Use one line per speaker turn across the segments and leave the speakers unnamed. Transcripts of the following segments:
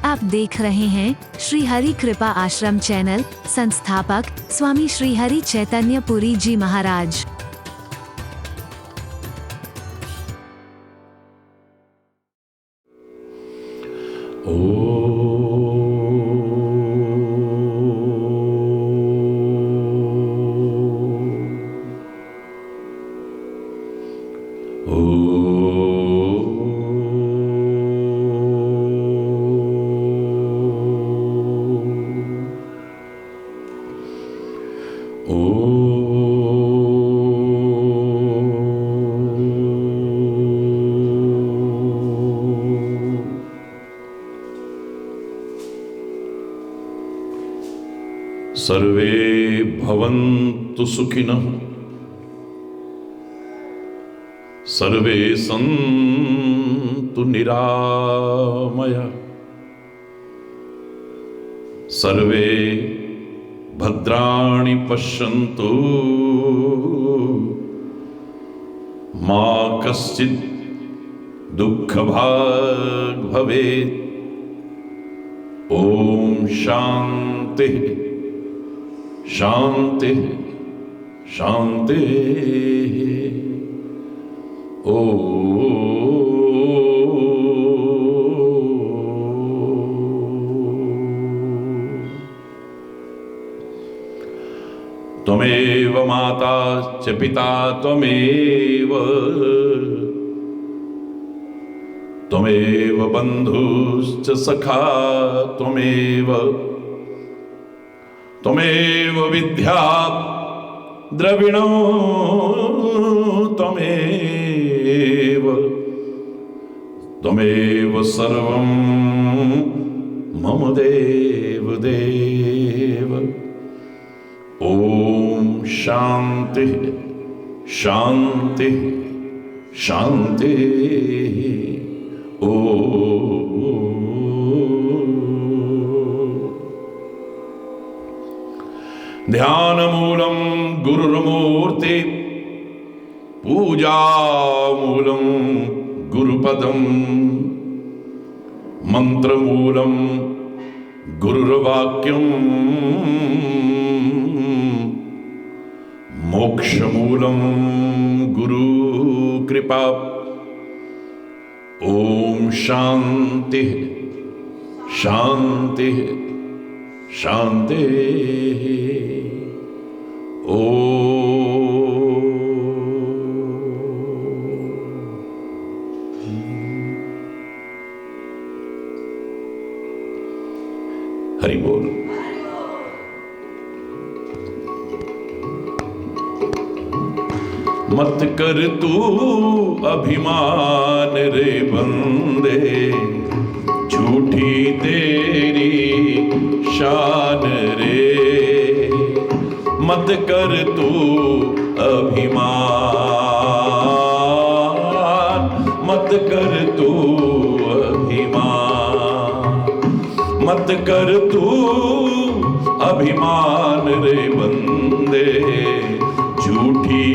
आप देख रहे हैं श्री हरि कृपा आश्रम चैनल। संस्थापक स्वामी श्री हरि चैतन्य पुरी जी महाराज।
सर्वे भवन्तु सुखिनः, सर्वे सन्तु निरामया, सर्वे भद्राणि पश्यन्तु मा कश्चित् दुःखभाग् भवेत्। ॐ शान्ति शांति शांति। ओ त्वमेव माता च पिता त्वमेव, त्वमेव बन्धुश्च सखा त्वमेव, त्वमेव विद्या द्रविणो त्वमेव, त्वमेव सर्वं मम देव देव। ॐ शान्ति शान्ति शान्ति। ध्यानमूलं गुरुर्मूर्ति, पूजामूलं गुरुपदं, मंत्रमूलं गुरुर्वाक्यं, मोक्षमूलं गुरुकृपा। ॐ शान्ति शान्ति शान्ति। ओ हरि बोल। मत कर तू अभिमान रे बंदे, झूठी तेरी शान रे। मत कर तू अभिमान, मत कर तू अभिमान, मत कर तू अभिमान रे बंदे, झूठी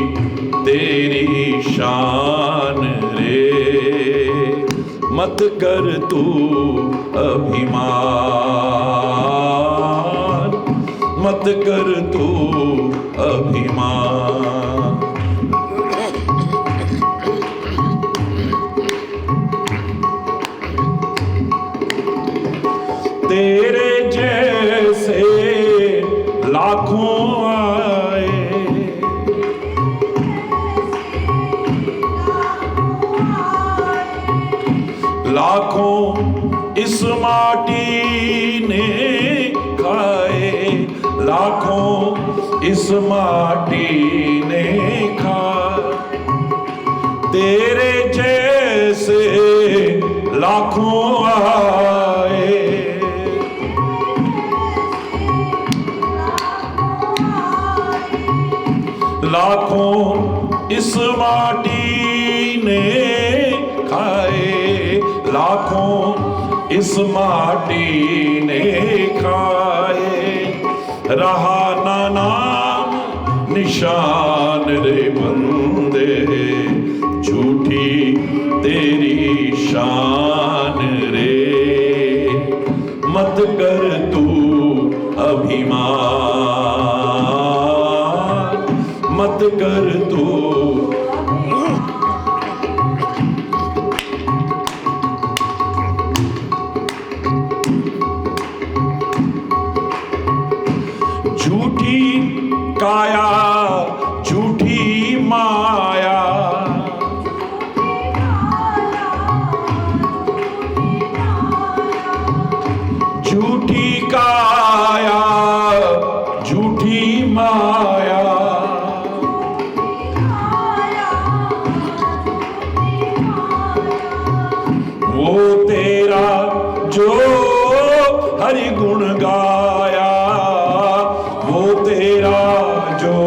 तेरी शान रे। मत कर तू अभिमान, मत कर तू अभिमान। तेरे जैसे लाखों आए, लाखों इस माटी ने खाए, लाखों इस माटी ने खाए। तेरे जैसे लाखों आए, लाखों इस माटी ने खाए, लाखों इस माटी ने खाए। रहा ना नाम निशान रे बंदे, झूठी तेरी शान रे। मत कर तू झूठी काया झूठी माया, झूठी काया झूठी माया, वो तेरा जो हरि गुण गाया, वो तेरा जो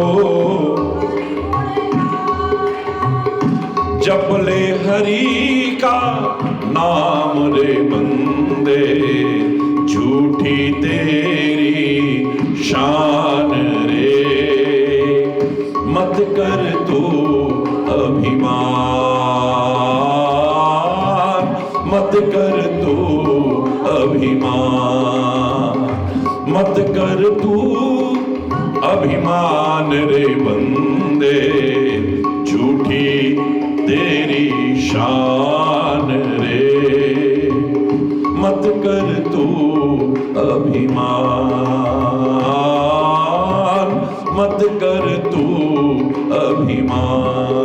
जप ले हरि का नाम रे बंदे, झूठी तेरी शान रे, मत कर तू अभिमान, मत कर तू अभिमान, मत कर तू अभिमान रे बंदे, झूठी तेरी शान रे, मत कर तू अभिमान, मत कर तू अभिमान।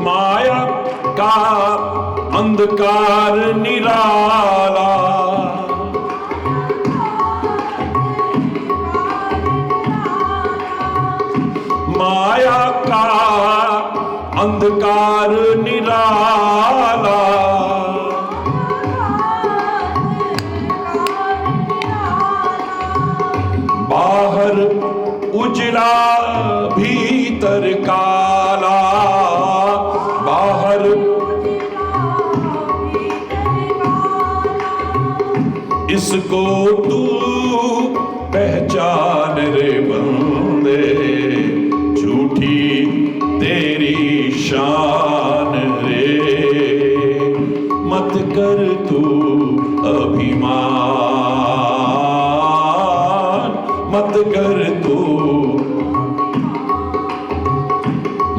माया का अंधकार निराला, माया का अंधकार निराला, बाहर उजला भीतर काला, बाहर इसको तू पहचान रे बंदे, झूठी तेरी शान रे, मत कर तू अभिमान, मत कर तू,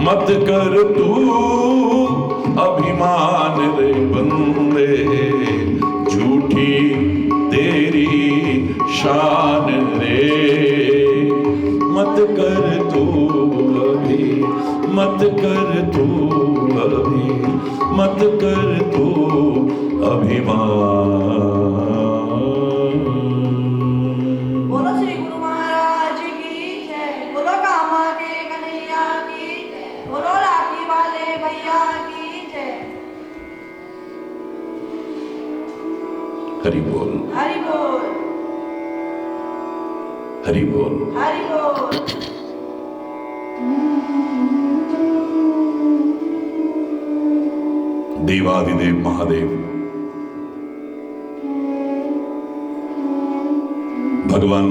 मत कर तू अभिमान रे बंदे, झूठी तेरी शान रे, मत कर तू अभी, मत कर तू अभी, मत कर तू अभिमान।
बोलो श्री गुरु महाराज की जय, बोलो कामा के कन्हैया की जय, बोलो राखी वाले भैया की जय।
हरि बोल,
हरि बोल,
हरि बोल,
हरि बोल।
देवादिदेव महादेव भगवान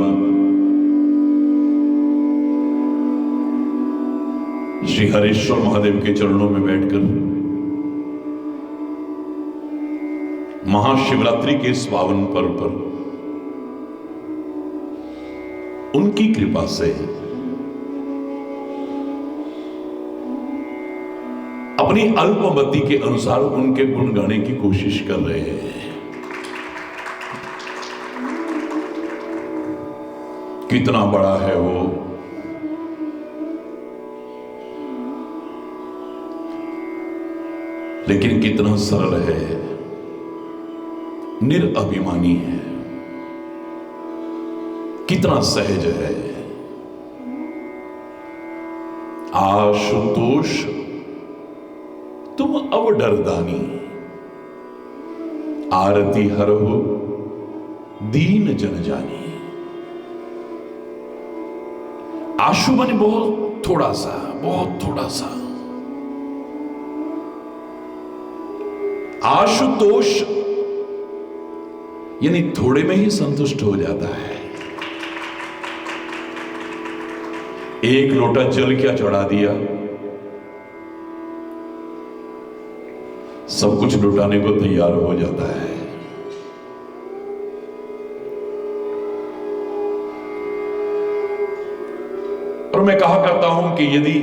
श्री हरेश्वर महादेव के चरणों में बैठकर महाशिवरात्रि के इस पावन पर्व पर उनकी कृपा से अपनी अल्पमति के अनुसार उनके गुण गाने की कोशिश कर रहे हैं। कितना बड़ा है वो, लेकिन कितना सरल है, निरअभिमानी है, कितना सहज है। आशुतोष तुम अब डरदानी, आरती हर हो दीन जन जानी। आशु माने बहुत थोड़ा सा, बहुत थोड़ा सा। आशुतोष यानी थोड़े में ही संतुष्ट हो जाता है। एक लोटा जल क्या चढ़ा दिया, सब कुछ लुटाने को तैयार हो जाता है। और मैं कहा करता हूं कि यदि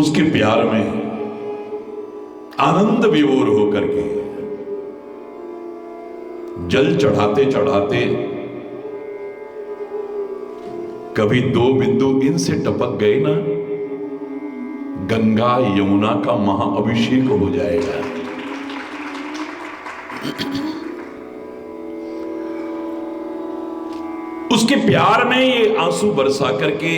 उसके प्यार में आनंद विभोर होकर के जल चढ़ाते चढ़ाते कभी दो बिंदु इनसे टपक गए ना, गंगा यमुना का महाअभिषेक हो जाएगा। उसके प्यार में ये आंसू बरसा करके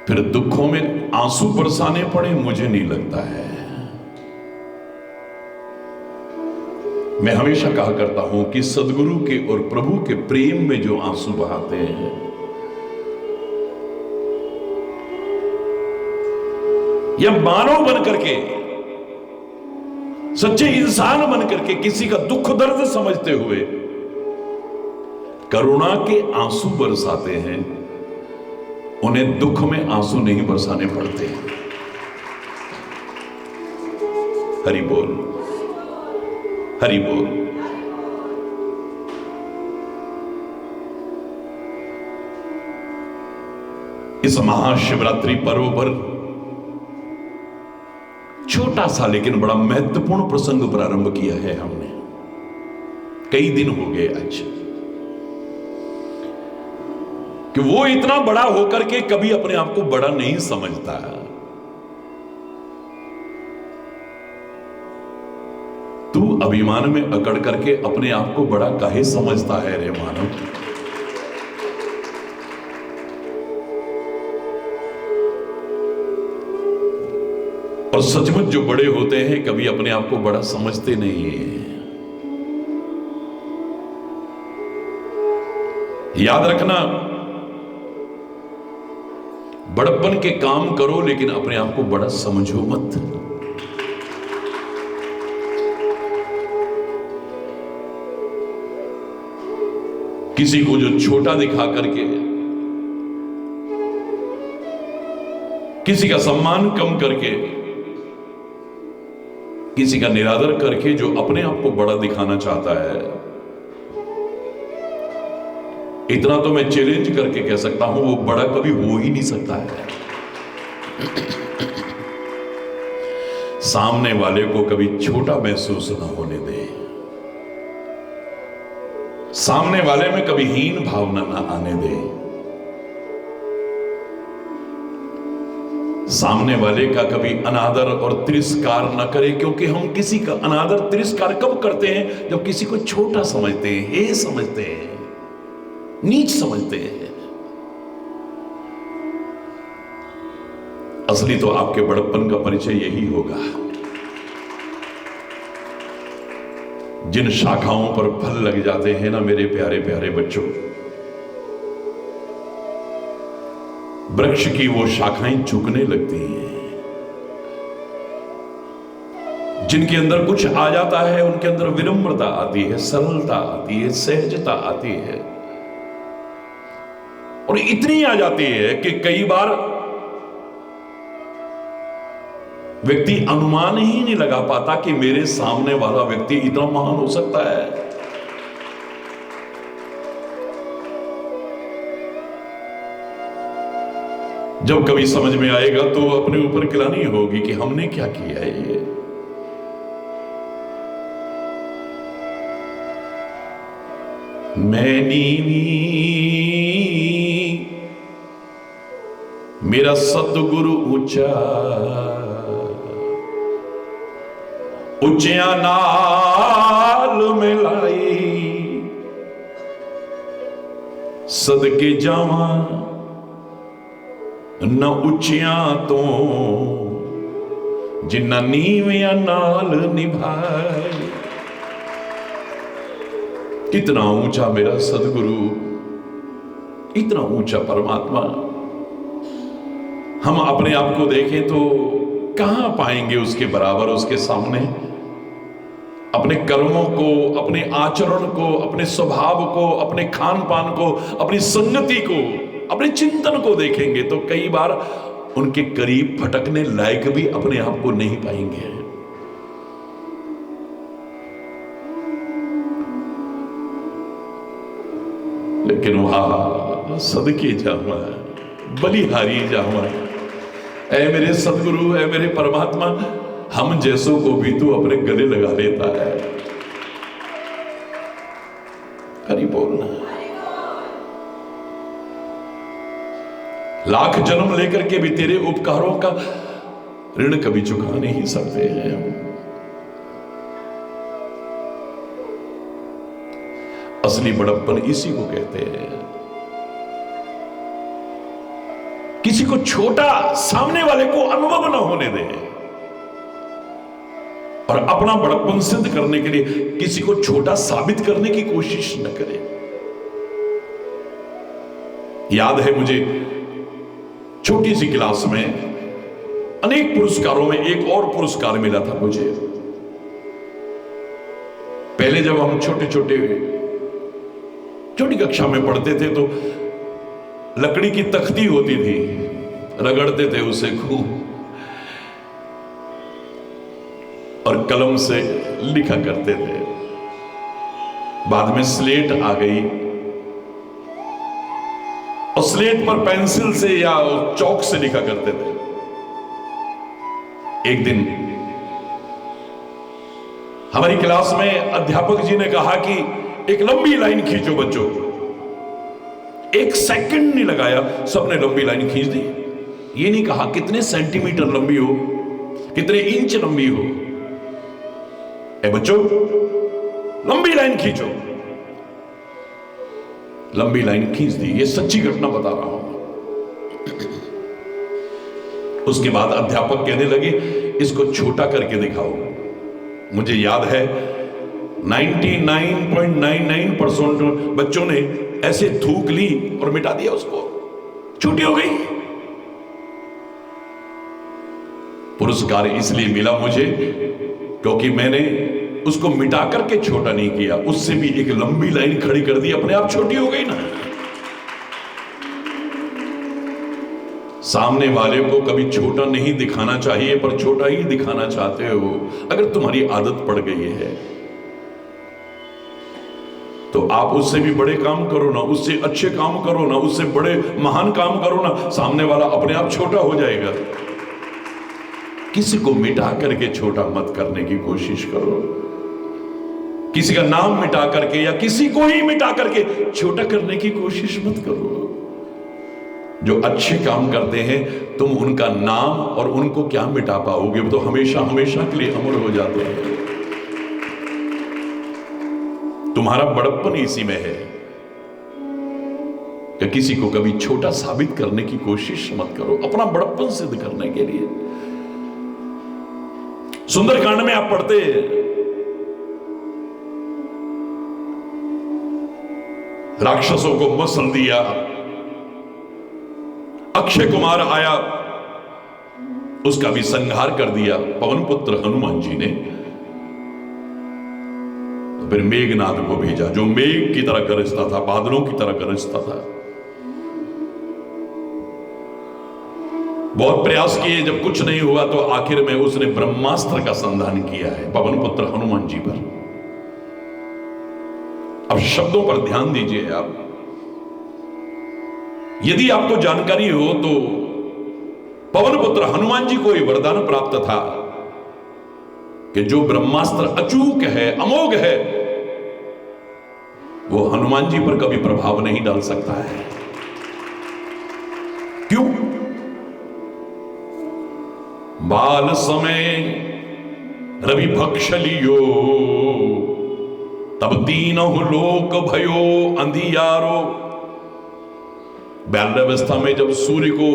फिर दुखों में आंसू बरसाने पड़े, मुझे नहीं लगता है। मैं हमेशा कहा करता हूं कि सदगुरु के और प्रभु के प्रेम में जो आंसू बहाते हैं, या मानव बन करके, सच्चे इंसान बन करके किसी का दुख दर्द समझते हुए करुणा के आंसू बरसाते हैं, उन्हें दुख में आंसू नहीं बरसाने पड़ते। हरि बोल, हरि बोल। इस महाशिवरात्रि पर्व पर छोटा सा लेकिन बड़ा महत्वपूर्ण प्रसंग प्रारंभ किया है हमने। कई दिन हो गए आज कि वो इतना बड़ा होकर के कभी अपने आप को बड़ा नहीं समझता। तू अभिमान में अकड़ करके अपने आप को बड़ा काहे समझता है रे मानव? और सचमुच जो बड़े होते हैं कभी अपने आप को बड़ा समझते नहीं है। याद रखना, बड़प्पन के काम करो लेकिन अपने आप को बड़ा समझो मत। किसी को जो छोटा दिखा करके, किसी का सम्मान कम करके, किसी का निरादर करके जो अपने आप को बड़ा दिखाना चाहता है, इतना तो मैं चैलेंज करके कह सकता हूं वो बड़ा कभी हो ही नहीं सकता है। सामने वाले को कभी छोटा महसूस ना होने दे, सामने वाले में कभी हीन भावना ना आने दे, सामने वाले का कभी अनादर और तिरस्कार न करे। क्योंकि हम किसी का अनादर तिरस्कार कब करते हैं? जब किसी को छोटा समझते हैं, हे समझते हैं, नीच समझते हैं। असली तो आपके बड़प्पन का परिचय यही होगा। जिन शाखाओं पर फल लग जाते हैं ना मेरे प्यारे प्यारे बच्चों, वृक्ष की वो शाखाएं झुकने लगती हैं। जिनके अंदर कुछ आ जाता है उनके अंदर विनम्रता आती है, सरलता आती है, सहजता आती है, और इतनी आ जाती है कि कई बार व्यक्ति अनुमान ही नहीं लगा पाता कि मेरे सामने वाला व्यक्ति इतना महान हो सकता है। जब कभी समझ में आएगा तो अपने ऊपर गिलानी होगी कि हमने क्या किया है। ये मैं नीवी मेरा सतगुरु ऊंचा, उच्चिया नाल मिलाई, सदके जावा न उच्चिया तो जिन्ना नीविया नाल निभाए। कितना ऊंचा मेरा सदगुरु, इतना ऊंचा परमात्मा। हम अपने आप को देखें तो कहां पाएंगे उसके बराबर, उसके सामने। अपने कर्मों को, अपने आचरण को, अपने स्वभाव को, अपने खान पान को, अपनी संगति को, अपने चिंतन को देखेंगे तो कई बार उनके करीब फटकने लायक भी अपने आप को नहीं पाएंगे। लेकिन वहां सदके जावा, बलिहारी जावा। ऐ मेरे सदगुरु, ऐ मेरे परमात्मा, हम जैसों को भी तू अपने गले लगा लेता है। हरि बोलना। लाख जन्म लेकर के भी तेरे उपकारों का ऋण कभी चुका नहीं सकते हैं हम। असली बड़प्पन इसी को कहते हैं। किसी को छोटा सामने वाले को अनुभव न होने दे, और अपना बड़प्पन सिद्ध करने के लिए किसी को छोटा साबित करने की कोशिश न करे। याद है मुझे, छोटी सी क्लास में अनेक पुरस्कारों में एक और पुरस्कार मिला था मुझे। पहले जब हम छोटी कक्षा में पढ़ते थे तो लकड़ी की तख्ती होती थी, रगड़ते थे उसे खूब और कलम से लिखा करते थे। बाद में स्लेट आ गई और स्लेट पर पेंसिल से या चौक से लिखा करते थे। एक दिन हमारी क्लास में अध्यापक जी ने कहा कि एक लंबी लाइन खींचो बच्चों। 1 सेकंड नहीं लगाया, सबने लंबी लाइन खींच दी। ये नहीं कहा कितने सेंटीमीटर लंबी हो, कितने इंच लंबी हो। ए बच्चों, लंबी लाइन खींचो। लंबी लाइन खींच दी। ये सच्ची घटना बता रहा हूं। उसके बाद अध्यापक कहने लगे इसको छोटा करके दिखाओ। मुझे याद है 99.99% बच्चों ने ऐसे थूक ली और मिटा दिया उसको, छोटी हो गई। पुरस्कार इसलिए मिला मुझे क्योंकि मैंने उसको मिटा करके छोटा नहीं किया, उससे भी एक लंबी लाइन खड़ी कर दी, अपने आप छोटी हो गई ना। सामने वाले को कभी छोटा नहीं दिखाना चाहिए, पर छोटा ही दिखाना चाहते हो। अगर तुम्हारी आदत पड़ गई है तो आप उससे भी बड़े काम करो ना, उससे अच्छे काम करो ना, उससे बड़े महान काम करो ना, सामने वाला अपने आप छोटा हो जाएगा। किसी को मिटा करके छोटा मत करने की कोशिश करो। किसी का नाम मिटा करके या किसी को ही मिटा करके छोटा करने की कोशिश मत करो। जो अच्छे काम करते हैं तुम उनका नाम और उनको क्या मिटा पाओगे, वो तो हमेशा हमेशा के लिए अमर हो जाते हैं। तुम्हारा बड़प्पन इसी में है कि किसी को कभी छोटा साबित करने की कोशिश मत करो, अपना बड़प्पन सिद्ध करने के लिए। सुंदरकांड में आप पढ़ते राक्षसों को मसल दिया, अक्षय कुमार आया, उसका भी संहार कर दिया पवन पुत्र हनुमान जी ने। फिर मेघनाद को भेजा जो मेघ की तरह गरजता था, बादलों की तरह गरजता था। बहुत प्रयास किए, जब कुछ नहीं हुआ तो आखिर में उसने ब्रह्मास्त्र का संधान किया है पवन पुत्र हनुमान जी पर। अब शब्दों पर ध्यान दीजिए आप। यदि आपको जानकारी हो तो पवन पुत्र हनुमान जी को यह वरदान प्राप्त था कि जो ब्रह्मास्त्र अचूक है, अमोघ है, वो हनुमान जी पर कभी प्रभाव नहीं डाल सकता है। क्यों? बाल समय रवि भक्षलियो तब तीनों लोक भयो अंधियारो। बाल्यावस्था में जब सूर्य को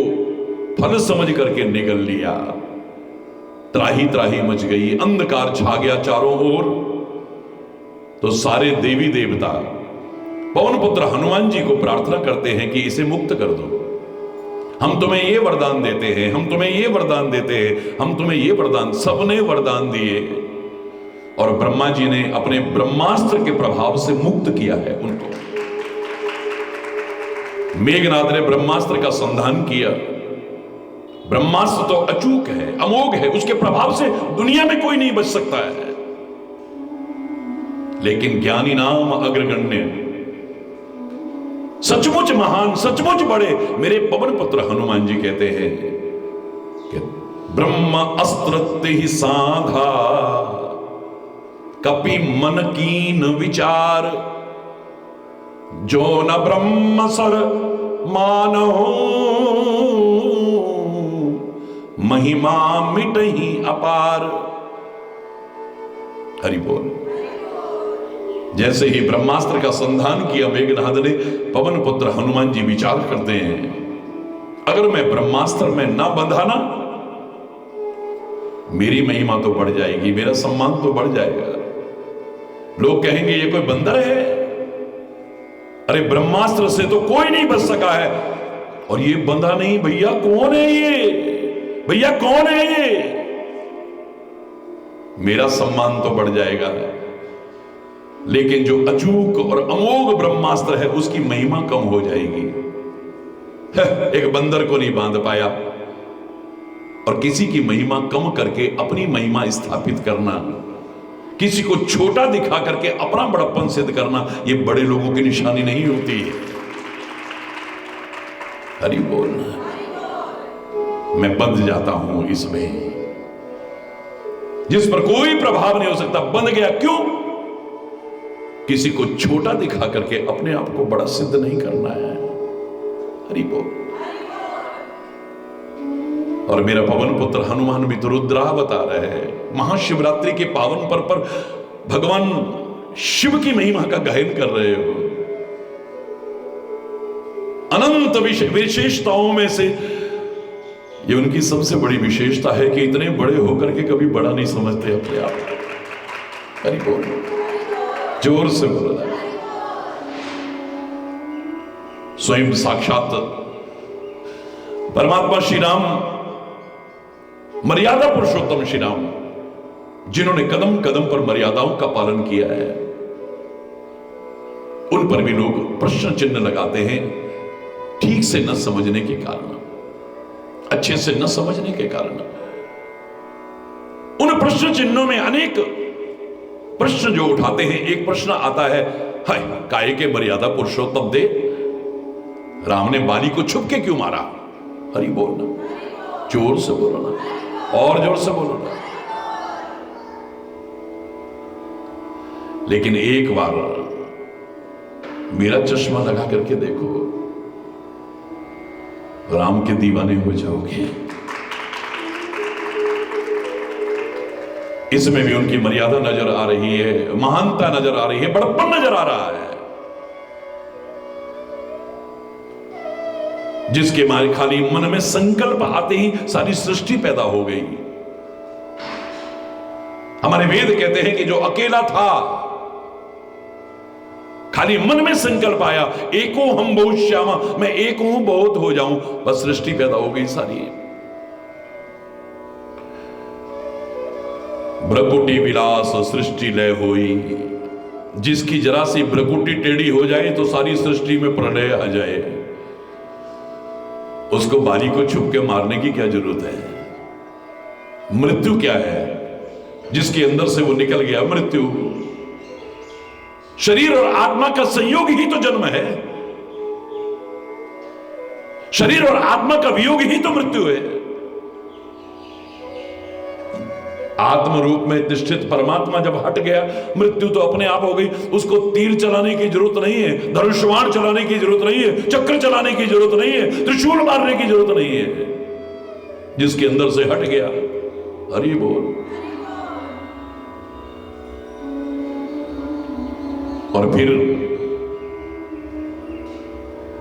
फल समझ करके निगल लिया, त्राही त्राही मच गई, अंधकार छा गया चारों ओर, तो सारे देवी देवता पवन पुत्र हनुमान जी को प्रार्थना करते हैं कि इसे मुक्त कर दो। हम तुम्हें ये वरदान देते हैं, हम तुम्हें ये वरदान देते हैं, हम तुम्हें ये वरदान। सबने वरदान दिए और ब्रह्मा जी ने अपने ब्रह्मास्त्र के प्रभाव से मुक्त किया है उनको। मेघनाद ने ब्रह्मास्त्र का संधान किया। ब्रह्मास्त्र तो अचूक है, अमोघ है, उसके प्रभाव से दुनिया में कोई नहीं बच सकता है। लेकिन ज्ञानी नाम अग्रगण्य सचमुच महान, सचमुच बड़े मेरे पवन पुत्र हनुमान जी कहते हैं कि ब्रह्म अस्त्र ही साधा, कपि मन कीन विचार, जो न ब्रह्म सर मानो, महिमा मिटहि अपार। हरि बोल। जैसे ही ब्रह्मास्त्र का संधान किया मेघनाद ने, पवन पुत्र हनुमान जी विचार करते हैं, अगर मैं ब्रह्मास्त्र में ना बंधा ना, मेरी महिमा तो बढ़ जाएगी, मेरा सम्मान तो बढ़ जाएगा। लोग कहेंगे ये कोई बंदर है, अरे ब्रह्मास्त्र से तो कोई नहीं बच सका है, और ये बंधा नहीं, भैया कौन है ये, भैया कौन है ये, मेरा सम्मान तो बढ़ जाएगा। लेकिन जो अचूक और अमोघ ब्रह्मास्त्र है उसकी महिमा कम हो जाएगी। एक बंदर को नहीं बांध पाया, और किसी की महिमा कम करके अपनी महिमा स्थापित करना, किसी को छोटा दिखा करके अपना बड़प्पन सिद्ध करना, ये बड़े लोगों की निशानी नहीं होती है। हरि बोल। मैं बंध जाता हूं इसमें, जिस पर कोई प्रभाव नहीं हो सकता, बंध गया। क्यों? किसी को छोटा दिखा करके अपने आप को बड़ा सिद्ध नहीं करना है। हरि बोल। और मेरा पवन पुत्र हनुमान भी तो रुद्रावतार है। महाशिवरात्रि के पावन पर्व पर भगवान शिव की महिमा का गायन कर रहे हो। अनंत विशेषताओं में से ये उनकी सबसे बड़ी विशेषता है कि इतने बड़े होकर के कभी बड़ा नहीं समझते अपने आप को। हरि बोल। जोर से बोलना। स्वयं साक्षात परमात्मा श्री राम, मर्यादा पुरुषोत्तम श्री राम, जिन्होंने कदम कदम पर मर्यादाओं का पालन किया है, उन पर भी लोग प्रश्न चिन्ह लगाते हैं, ठीक से न समझने के कारण, अच्छे से न समझने के कारण। उन प्रश्न चिन्हों में अनेक प्रश्न जो उठाते हैं, एक प्रश्न आता है, हाय काहे के मर्यादा पुरुषोत्तम दे, राम ने बाली को छुप के क्यों मारा? हरि बोलना, जोर से बोलना, और जोर से बोलना। लेकिन एक बार मेरा चश्मा लगा करके देखो, राम के दीवाने हो जाओगे। इसमें भी उनकी मर्यादा नजर आ रही है, महानता नजर आ रही है, बड़प्पन नजर आ रहा है, जिसके मारे खाली मन में संकल्प आते ही सारी सृष्टि पैदा हो गई। हमारे वेद कहते हैं कि जो अकेला था, खाली मन में संकल्प आया, एको हम बहुत श्यामा, मैं एक हूं बहुत हो जाऊं, बस सृष्टि पैदा हो गई सारी। भ्रकुटी विलास सृष्टि लय होई, जिसकी जरा सी भ्रकुटी टेढ़ी हो जाए तो सारी सृष्टि में प्रलय आ जाए। उसको बाली को छुप के मारने की क्या जरूरत है? मृत्यु क्या है जिसके अंदर से वो निकल गया? मृत्यु, शरीर और आत्मा का संयोग ही तो जन्म है, शरीर और आत्मा का वियोग ही तो मृत्यु है। आत्म रूप में अधिष्ठित परमात्मा जब हट गया, मृत्यु तो अपने आप हो गई। उसको तीर चलाने की जरूरत नहीं है, धनुष्यबाण चलाने की जरूरत नहीं है, चक्र चलाने की जरूरत नहीं है, त्रिशूल मारने की जरूरत नहीं है। जिसके अंदर से हट गया, हरि बोल। और फिर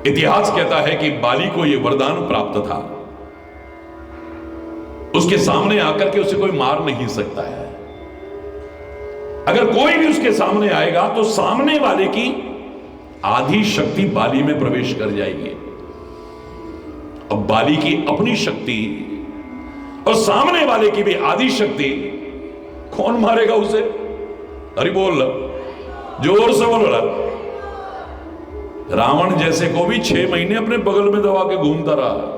इतिहास कहता है कि बाली को यह वरदान प्राप्त था, उसके सामने आकर के उसे कोई मार नहीं सकता है। अगर कोई भी उसके सामने आएगा तो सामने वाले की आधी शक्ति बाली में प्रवेश कर जाएगी। अब बाली की अपनी शक्ति और सामने वाले की भी आधी शक्ति, कौन मारेगा उसे? अरे बोल, जोर से बोल रहा। रावण जैसे को भी 6 महीने अपने बगल में दबा के घूमता रहा,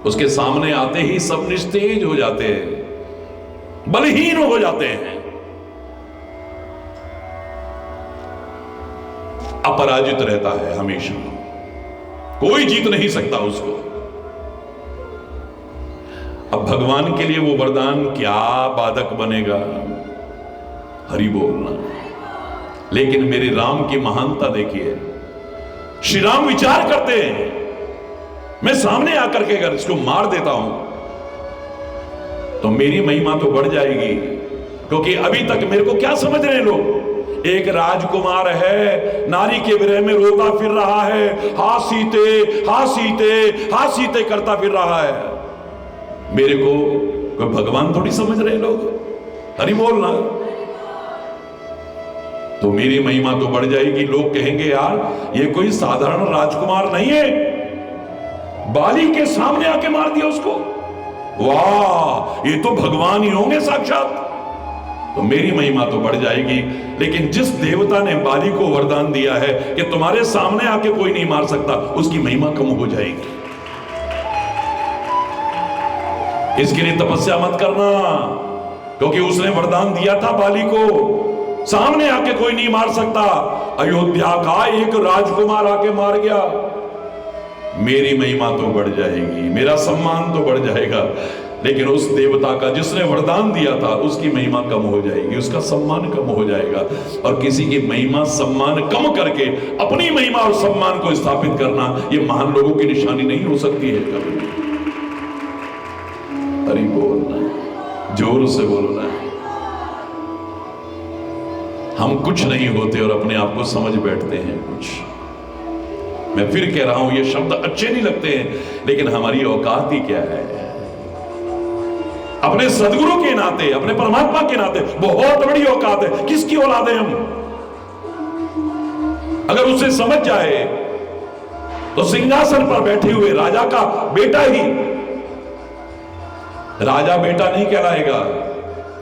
उसके सामने आते ही सब निस्तेज हो जाते हैं, बलहीन हो जाते हैं। अपराजित रहता है हमेशा, कोई जीत नहीं सकता उसको। अब भगवान के लिए वो वरदान क्या बाधक बनेगा, हरि बोलना। लेकिन मेरे राम की महानता देखिए, श्री राम विचार करते हैं, मैं सामने आकर के अगर इसको मार देता हूं तो मेरी महिमा तो बढ़ जाएगी, क्योंकि अभी तक मेरे को क्या समझ रहे हैं लोग, एक राजकुमार है, नारी के विरह में रोता फिर रहा है, हा सीते हा सीते हा सीते करता फिर रहा है। मेरे को कोई भगवान थोड़ी समझ रहे लोग, हरि बोलना। तो मेरी महिमा तो बढ़ जाएगी, लोग कहेंगे यार ये कोई साधारण राजकुमार नहीं है, बाली के सामने आके मार दिया उसको, वाह ये तो भगवान ही होंगे साक्षात। तो मेरी महिमा तो बढ़ जाएगी। लेकिन जिस देवता ने बाली को वरदान दिया है कि तुम्हारे सामने आके कोई नहीं मार सकता, उसकी महिमा कम हो जाएगी। इसके लिए तपस्या मत करना, क्योंकि उसने वरदान दिया था बाली को, सामने आके कोई नहीं मार सकता। अयोध्या का एक राजकुमार आके मार गया, मेरी महिमा तो बढ़ जाएगी, मेरा सम्मान तो बढ़ जाएगा। लेकिन उस देवता का जिसने वरदान दिया था, उसकी महिमा कम हो जाएगी, उसका सम्मान कम हो जाएगा। और किसी की महिमा सम्मान कम करके अपनी महिमा और सम्मान को स्थापित करना, ये महान लोगों की निशानी नहीं हो सकती है कभी। हरि बोलना, जोर से बोलना। हम कुछ नहीं होते और अपने आप को समझ बैठते हैं कुछ। मैं फिर कह रहा हूं, ये शब्द अच्छे नहीं लगते हैं, लेकिन हमारी औकात ही क्या है। अपने सदगुरु के नाते, अपने परमात्मा के नाते बहुत बड़ी औकात है। किसकी औलाद है हम? अगर उसे समझ जाए तो सिंहासन पर बैठे हुए राजा का बेटा ही राजा बेटा नहीं कहलाएगा।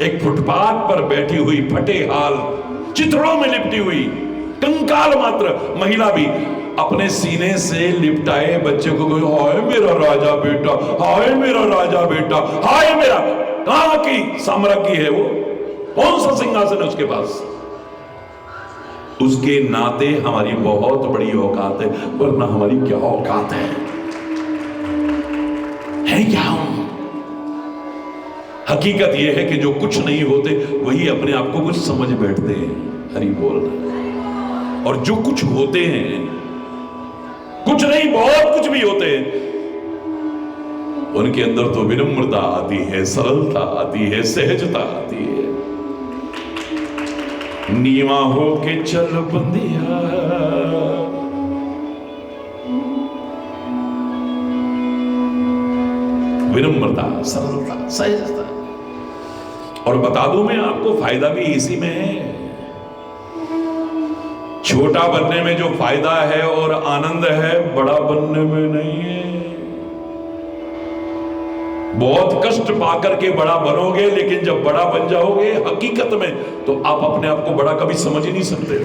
एक फुटपाथ पर बैठी हुई फटे हाल, चित्रों में लिपटी हुई कंकाल मात्र महिला भी अपने सीने से लिपटाए बच्चे को कोई, हाय मेरा राजा बेटा, हाय मेरा राजा बेटा, हाय मेरा। कहां की साम्राज्ञी है वो? कौन सा सिंहासन है उसके पास? उसके नाते हमारी बहुत बड़ी औकात है, वरना हमारी क्या औकात है क्या हम? हकीकत यह है कि जो कुछ नहीं होते वही अपने आप को कुछ समझ बैठते हैं। हरि बोल। और जो कुछ होते हैं, कुछ नहीं बहुत कुछ भी होते हैं, उनके अंदर तो विनम्रता आती है, सरलता आती है, सहजता आती है। नीवा हो के चल बंदिया, विनम्रता, सरलता, सहजता। और बता दूं मैं आपको, फायदा भी इसी में है। छोटा बनने में जो फायदा है और आनंद है, बड़ा बनने में नहीं है। बहुत कष्ट पाकर के बड़ा बनोगे, लेकिन जब बड़ा बन जाओगे हकीकत में, तो आप अपने आप को बड़ा कभी समझ ही नहीं सकते।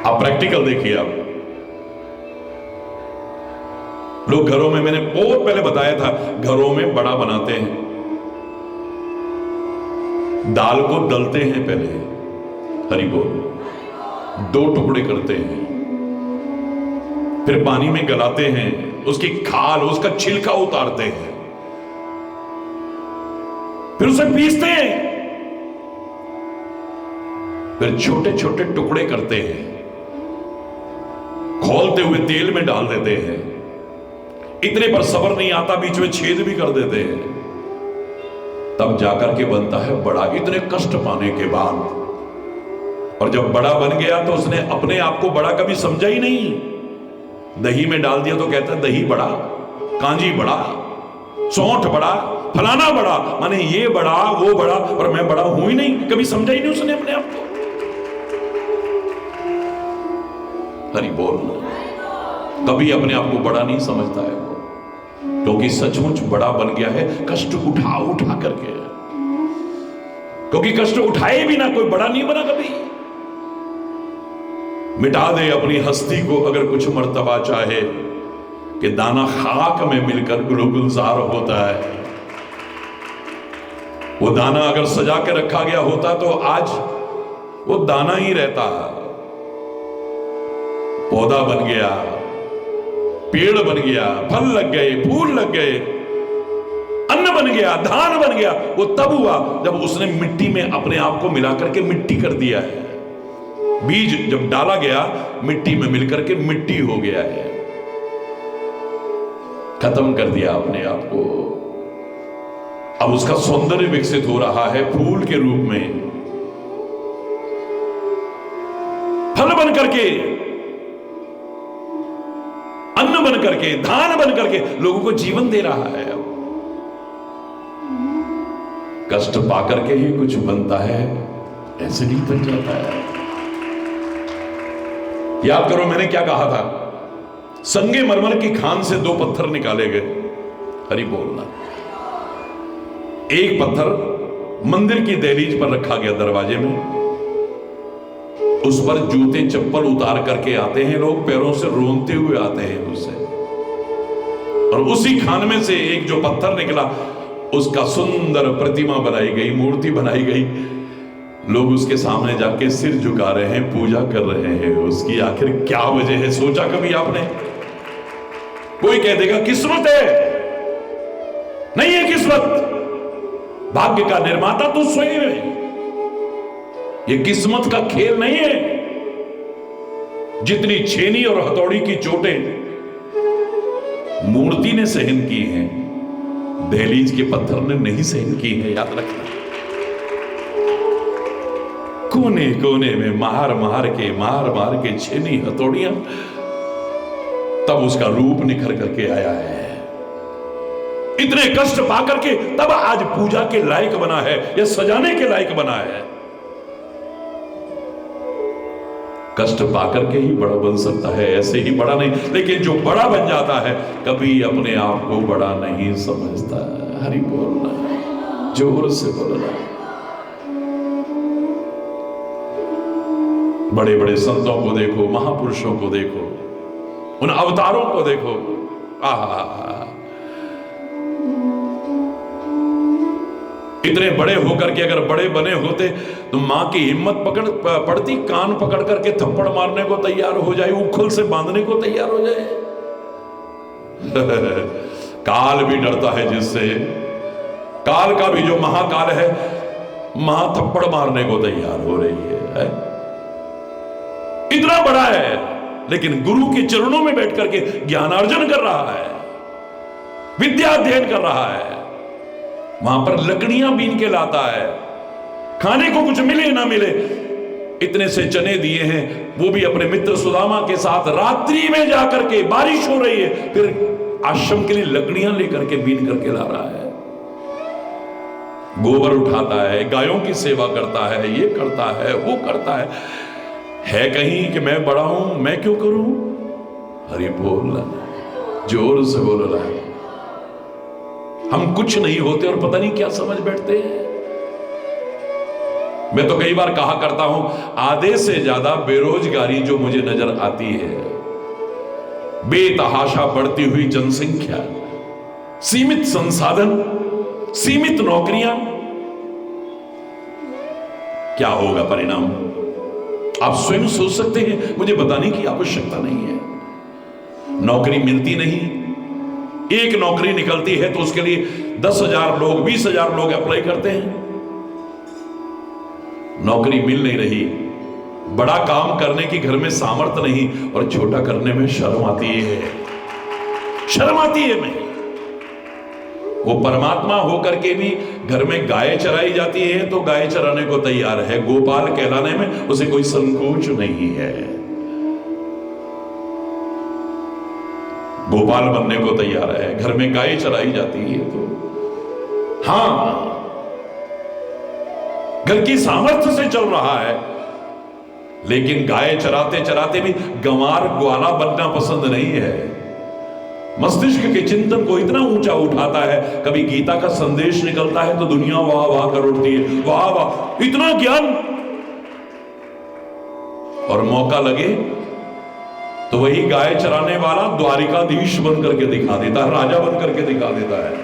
आप प्रैक्टिकल देखिए। आप लोग घरों में, मैंने बहुत पहले बताया था, घरों में बड़ा बनाते हैं, दाल को दलते हैं पहले, हरि बोल, 2 टुकड़े करते हैं, फिर पानी में गलाते हैं, उसकी खाल, उसका छिलका उतारते हैं, फिर उसे पीसते हैं, फिर छोटे छोटे टुकड़े करते हैं, खौलते हुए तेल में डाल देते हैं। इतने पर सब्र नहीं आता, बीच में छेद भी कर देते हैं, तब जाकर के बनता है बड़ा, इतने कष्ट पाने के बाद। और जब बड़ा बन गया तो उसने अपने आप को बड़ा कभी समझा ही नहीं। दही में डाल दिया तो कहता है दही बड़ा, कांजी बड़ा, सौंठ बड़ा, फलाना बड़ा, माने ये बड़ा वो बड़ा, पर मैं बड़ा हूं ही नहीं, कभी समझा ही नहीं उसने अपने आप को। हरि बोल। कभी अपने आप को बड़ा नहीं समझता है वो, क्योंकि सचमुच बड़ा बन गया है कष्ट उठा उठा करके। क्योंकि कष्ट उठाए भी ना कोई बड़ा नहीं बना कभी। मिटा दे अपनी हस्ती को अगर कुछ मर्तबा चाहे, कि दाना खाक में मिलकर गुलजार होता है। वो दाना अगर सजा के रखा गया होता तो आज वो दाना ही रहता, पौधा बन गया, पेड़ बन गया, फल लग गए, फूल लग गए, अन्न बन गया, धान बन गया। वो तब हुआ जब उसने मिट्टी में अपने आप को मिलाकर के मिट्टी कर दिया है। बीज जब डाला गया मिट्टी में मिलकर के मिट्टी हो गया है, खत्म कर दिया अपने आप को। अब उसका सौंदर्य विकसित हो रहा है फूल के रूप में, फल बन करके, अन्न बन करके, धान बन करके लोगों को जीवन दे रहा है। कष्ट पाकर के ही कुछ बनता है, ऐसे नहीं बन जाता है। याद करो मैंने क्या कहा था, संगे मरमर की खान से 2 पत्थर निकाले गए। हरि बोलना। एक पत्थर मंदिर की दहलीज पर रखा गया, दरवाजे में, उस पर जूते चप्पल उतार करके आते हैं लोग, पैरों से रोंदते हुए आते हैं उससे। और उसी खान में से एक जो पत्थर निकला, उसका सुंदर प्रतिमा बनाई गई, मूर्ति बनाई गई। लोग उसके सामने जाके सिर झुका रहे हैं, पूजा कर रहे हैं। उसकी आखिर क्या वजह है, सोचा कभी आपने? कोई कह देगा किस्मत है, नहीं है किस्मत, भाग्य का निर्माता तो स्वयं है। ये किस्मत का खेल नहीं है। जितनी छेनी और हथौड़ी की चोटें मूर्ति ने सहन की हैं, दहलीज के पत्थर ने नहीं सहन की है, याद रखना। कोने कोने में मार मार के छेनी हथौड़ियां, तब उसका रूप निखर करके आया है। इतने कष्ट पाकर के तब आज पूजा के लायक बना है, या सजाने के लायक बना है। कष्ट पाकर के ही बड़ा बन सकता है, ऐसे ही बड़ा नहीं। लेकिन जो बड़ा बन जाता है कभी अपने आप को बड़ा नहीं समझता। हरि बोलना, जोर से बोलना। बड़े बड़े संतों को देखो, महापुरुषों को देखो, उन अवतारों को देखो। आहा, इतने बड़े होकर के अगर बड़े बने होते तो मां की हिम्मत पड़ती, कान पकड़ करके थप्पड़ मारने को तैयार हो जाए, उखल से बांधने को तैयार हो जाए। काल भी डरता है जिससे, काल का भी जो महाकाल है, मां थप्पड़ मारने को तैयार हो रही है। इतना बड़ा है, लेकिन गुरु के चरणों में बैठ करके ज्ञानार्जन कर रहा है, विद्या अध्ययन कर रहा है। वहां पर लकड़ियां बीन के लाता है, खाने को कुछ मिले ना मिले, इतने से चने दिए हैं, वो भी अपने मित्र सुदामा के साथ रात्रि में जाकर के, बारिश हो रही है, फिर आश्रम के लिए लकड़ियां लेकर के बीन करके ला रहा है। गोबर उठाता है, गायों की सेवा करता है, ये करता है, वो करता है कहीं कि मैं बड़ा हूं, मैं क्यों करूं? हरि बोल, जोर से बोल रहा है। हम कुछ नहीं होते और पता नहीं क्या समझ बैठते हैं। मैं तो कई बार कहा करता हूं, आधे से ज्यादा बेरोजगारी जो मुझे नजर आती है, बेतहाशा बढ़ती हुई जनसंख्या, सीमित संसाधन, सीमित नौकरियां, क्या होगा परिणाम? आप स्वयं सोच सकते हैं, मुझे बताने की आवश्यकता नहीं है। नौकरी मिलती नहीं, एक नौकरी निकलती है तो उसके लिए 10,000 लोग, 20,000 लोग अप्लाई करते हैं। नौकरी मिल नहीं रही, बड़ा काम करने की घर में सामर्थ्य नहीं, और छोटा करने में शर्म आती है, शर्म आती है। मैं वो परमात्मा होकर के भी घर में गाय चराई जाती है तो गाय चराने को तैयार है, गोपाल कहलाने में उसे कोई संकोच नहीं है, गोपाल बनने को तैयार है। घर में गाय चराई जाती है तो हां, घर की सामर्थ्य से चल रहा है, लेकिन गाय चराते चराते भी गंवार ग्वाला बनना पसंद नहीं है। मस्तिष्क के चिंतन को इतना ऊंचा उठाता है, कभी गीता का संदेश निकलता है तो दुनिया वाह वाह कर उठती है, वाह वाह, इतना ज्ञान। और मौका लगे तो वही गाय चराने वाला द्वारिकाधीश बन करके दिखा देता है, राजा बन करके दिखा देता है।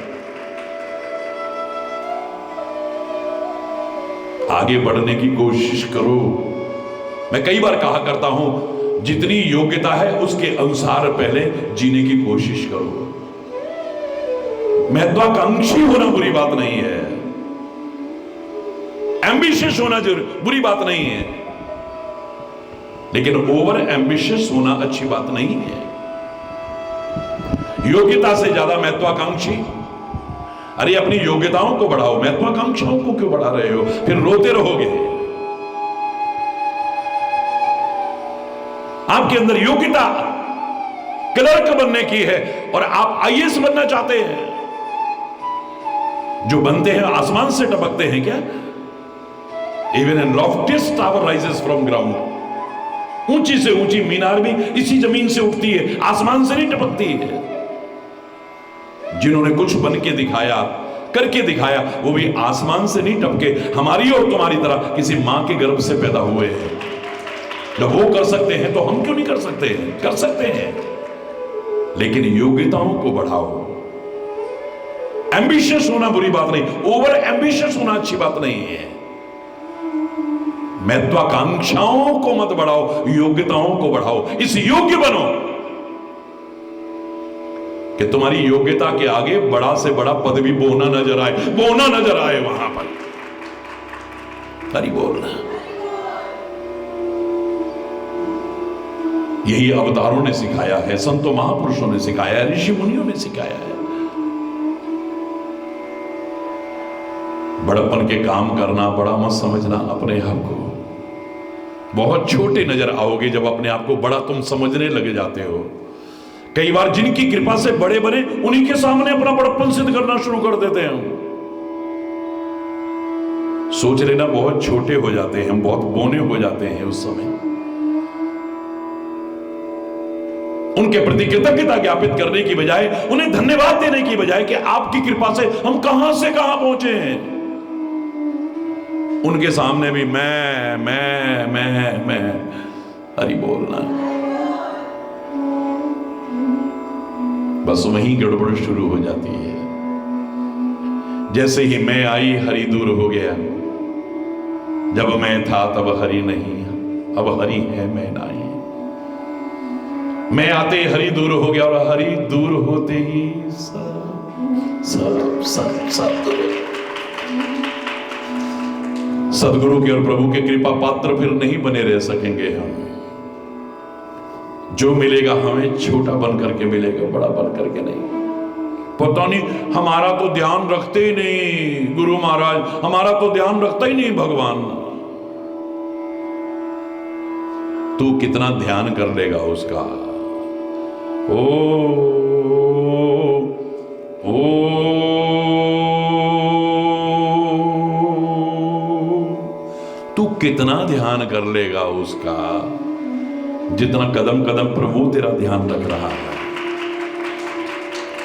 आगे बढ़ने की कोशिश करो। मैं कई बार कहा करता हूं, जितनी योग्यता है उसके अनुसार पहले जीने की कोशिश करो। महत्वाकांक्षी होना बुरी बात नहीं है, एम्बिशियस होना बुरी बात नहीं है, लेकिन ओवर एम्बिशियस होना अच्छी बात नहीं है। योग्यता से ज्यादा महत्वाकांक्षी। अरे अपनी योग्यताओं को बढ़ाओ, महत्वाकांक्षाओं को क्यों बढ़ा रहे हो? फिर रोते रहोगे। आपके अंदर योग्यता क्लर्क बनने की है और आप आईएएस बनना चाहते हैं। जो बनते हैं आसमान से टपकते हैं क्या? Even an loftiest tower rises from ground. ऊंची से ऊंची मीनार भी इसी जमीन से उठती है, आसमान से नहीं टपकती है। जिन्होंने कुछ बन के दिखाया, करके दिखाया, वो भी आसमान से नहीं टपके, हमारी और तुम्हारी तरह किसी मां के गर्भ से पैदा हुए हैं। जब वो कर सकते हैं तो हम क्यों नहीं कर सकते हैं? कर सकते हैं, लेकिन योग्यताओं को बढ़ाओ। एम्बिशियस होना बुरी बात नहीं, ओवर एम्बिशियस होना अच्छी बात नहीं है। महत्वाकांक्षाओं को मत बढ़ाओ, योग्यताओं को बढ़ाओ। इस योग्य बनो कि तुम्हारी योग्यता के आगे बड़ा से बड़ा पद भी बोना नजर आए, बोना नजर आए वहां पर। हरि बोल। यही अवतारों ने सिखाया है, संतों महापुरुषों ने सिखाया है, ऋषि मुनियों ने सिखाया है। बड़प्पन के काम करना, बड़ा मत समझना अपने आप को। बहुत छोटे नजर आओगे जब अपने आप को बड़ा तुम समझने लग जाते हो। कई बार जिनकी कृपा से बड़े बने, उन्हीं के सामने अपना बड़प्पन सिद्ध करना शुरू कर देते हैं। सोच लेना बहुत छोटे हो जाते हैं, बहुत बोने हो जाते हैं उस समय। उनके प्रति कृतज्ञता ज्ञापित करने की बजाय, उन्हें धन्यवाद देने की बजाय कि आपकी कृपा से हम कहां से कहां पहुंचे हैं, उनके सामने भी मैं हरि बोलना। बस वहीं गड़बड़ शुरू हो जाती है। जैसे ही मैं आई, हरि दूर हो गया। जब मैं था तब हरि नहीं, अब हरि है मैं नहीं। मैं आते हरि दूर हो गया और हरि दूर होते ही सब सब सब सब सदगुरु के और प्रभु के कृपा पात्र फिर नहीं बने रह सकेंगे हम। जो मिलेगा हमें छोटा बन करके मिलेगा, बड़ा बन करके नहीं। पता नहीं, हमारा तो ध्यान रखते ही नहीं गुरु महाराज, हमारा तो ध्यान रखता ही नहीं भगवान। तू कितना ध्यान कर लेगा उसका? ओ तू कितना ध्यान कर लेगा उसका, जितना कदम कदम पर वो तेरा ध्यान रख रहा है।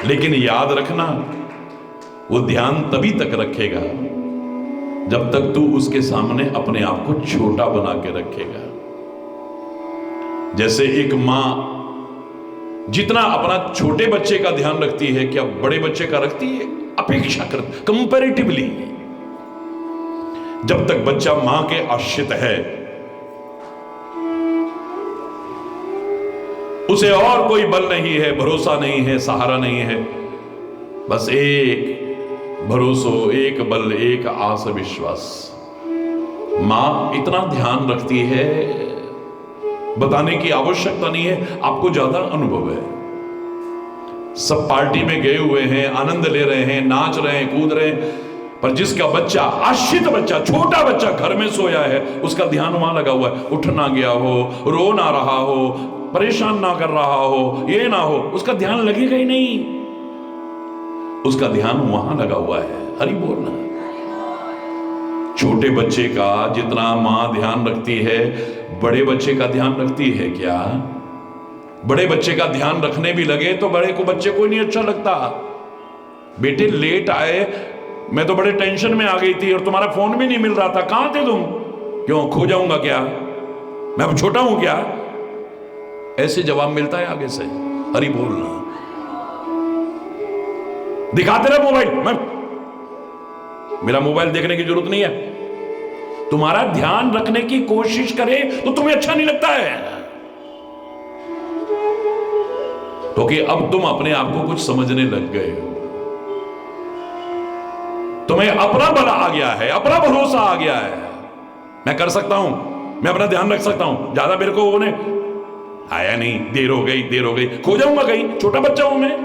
लेकिन याद रखना, वो ध्यान तभी तक रखेगा जब तक तू उसके सामने अपने आप को छोटा बना के रखेगा। जैसे एक मां जितना अपना छोटे बच्चे का ध्यान रखती है, क्या बड़े बच्चे का रखती है? अपेक्षाकृत कंपैरेटिवली। जब तक बच्चा मां के आश्रित है, उसे और कोई बल नहीं है, भरोसा नहीं है, सहारा नहीं है। बस एक भरोसो, एक बल, एक आस विश्वास। मां इतना ध्यान रखती है, बताने की आवश्यकता नहीं है, आपको ज्यादा अनुभव है। सब पार्टी में गए हुए हैं, आनंद ले रहे हैं, नाच रहे हैं, कूद रहे हैं, पर जिसका बच्चा, आश्रित बच्चा, छोटा बच्चा घर में सोया है, उसका ध्यान वहां लगा हुआ है। उठ ना गया हो, रो ना रहा हो, परेशान ना कर रहा हो, ये ना हो, उसका ध्यान लगेगा ही नहीं। उसका ध्यान वहां लगा हुआ है। हरि बोलना। छोटे बच्चे का जितना मां ध्यान रखती है, बड़े बच्चे का ध्यान रखती है क्या? बड़े बच्चे का ध्यान रखने भी लगे तो बड़े को, बच्चे को नहीं अच्छा लगता। बेटे लेट आए, मैं तो बड़े टेंशन में आ गई थी और तुम्हारा फोन भी नहीं मिल रहा था, कहां थे तुम? क्यों, खो जाऊंगा क्या? मैं अब छोटा हूं क्या? ऐसे जवाब मिलता है आगे से। हरि बोलना। दिखाते रहे मोबाइल, मैं, मेरा मोबाइल देखने की जरूरत नहीं है। तुम्हारा ध्यान रखने की कोशिश करे तो तुम्हें अच्छा नहीं लगता है, क्योंकि अब तुम अपने आप को कुछ समझने लग गए हो। तुम्हें अपना बल आ गया है, अपना भरोसा आ गया है। मैं कर सकता हूं, मैं अपना ध्यान रख सकता हूं, ज्यादा मेरे को उन्हें आया नहीं, देर हो गई, खो जाऊंगा कहीं, छोटा बच्चा हूं मैं।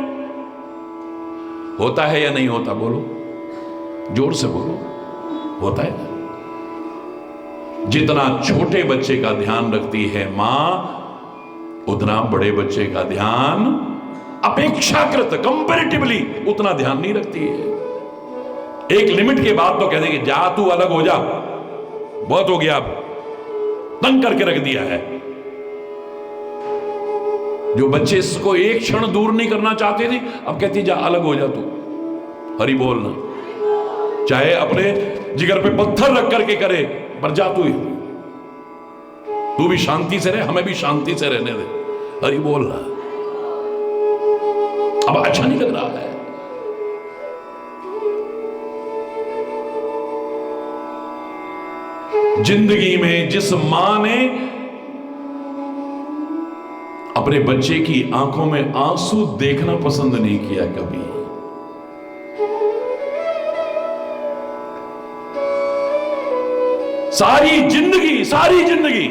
होता है या नहीं होता? बोलो, जोर से बोलो, होता है। जितना छोटे बच्चे का ध्यान रखती है मां, उतना बड़े बच्चे का ध्यान अपेक्षाकृत कंपैरेटिवली उतना ध्यान नहीं रखती है। एक लिमिट के बाद तो कह देगी जा तू अलग हो जा, बहुत हो गया, अब तंग करके रख दिया है। जो बच्चे इसको एक क्षण दूर नहीं करना चाहते थे, अब कहती जा अलग हो जा तू, हरि बोलना, चाहे अपने जिगर पे पत्थर रख करके करे, पर जा तू भी शांति से रहे, हमें भी शांति से रहने दे, हरि बोलना। अब अच्छा नहीं लग रहा है। जिंदगी में जिस मां ने अपने बच्चे की आंखों में आंसू देखना पसंद नहीं किया कभी, सारी जिंदगी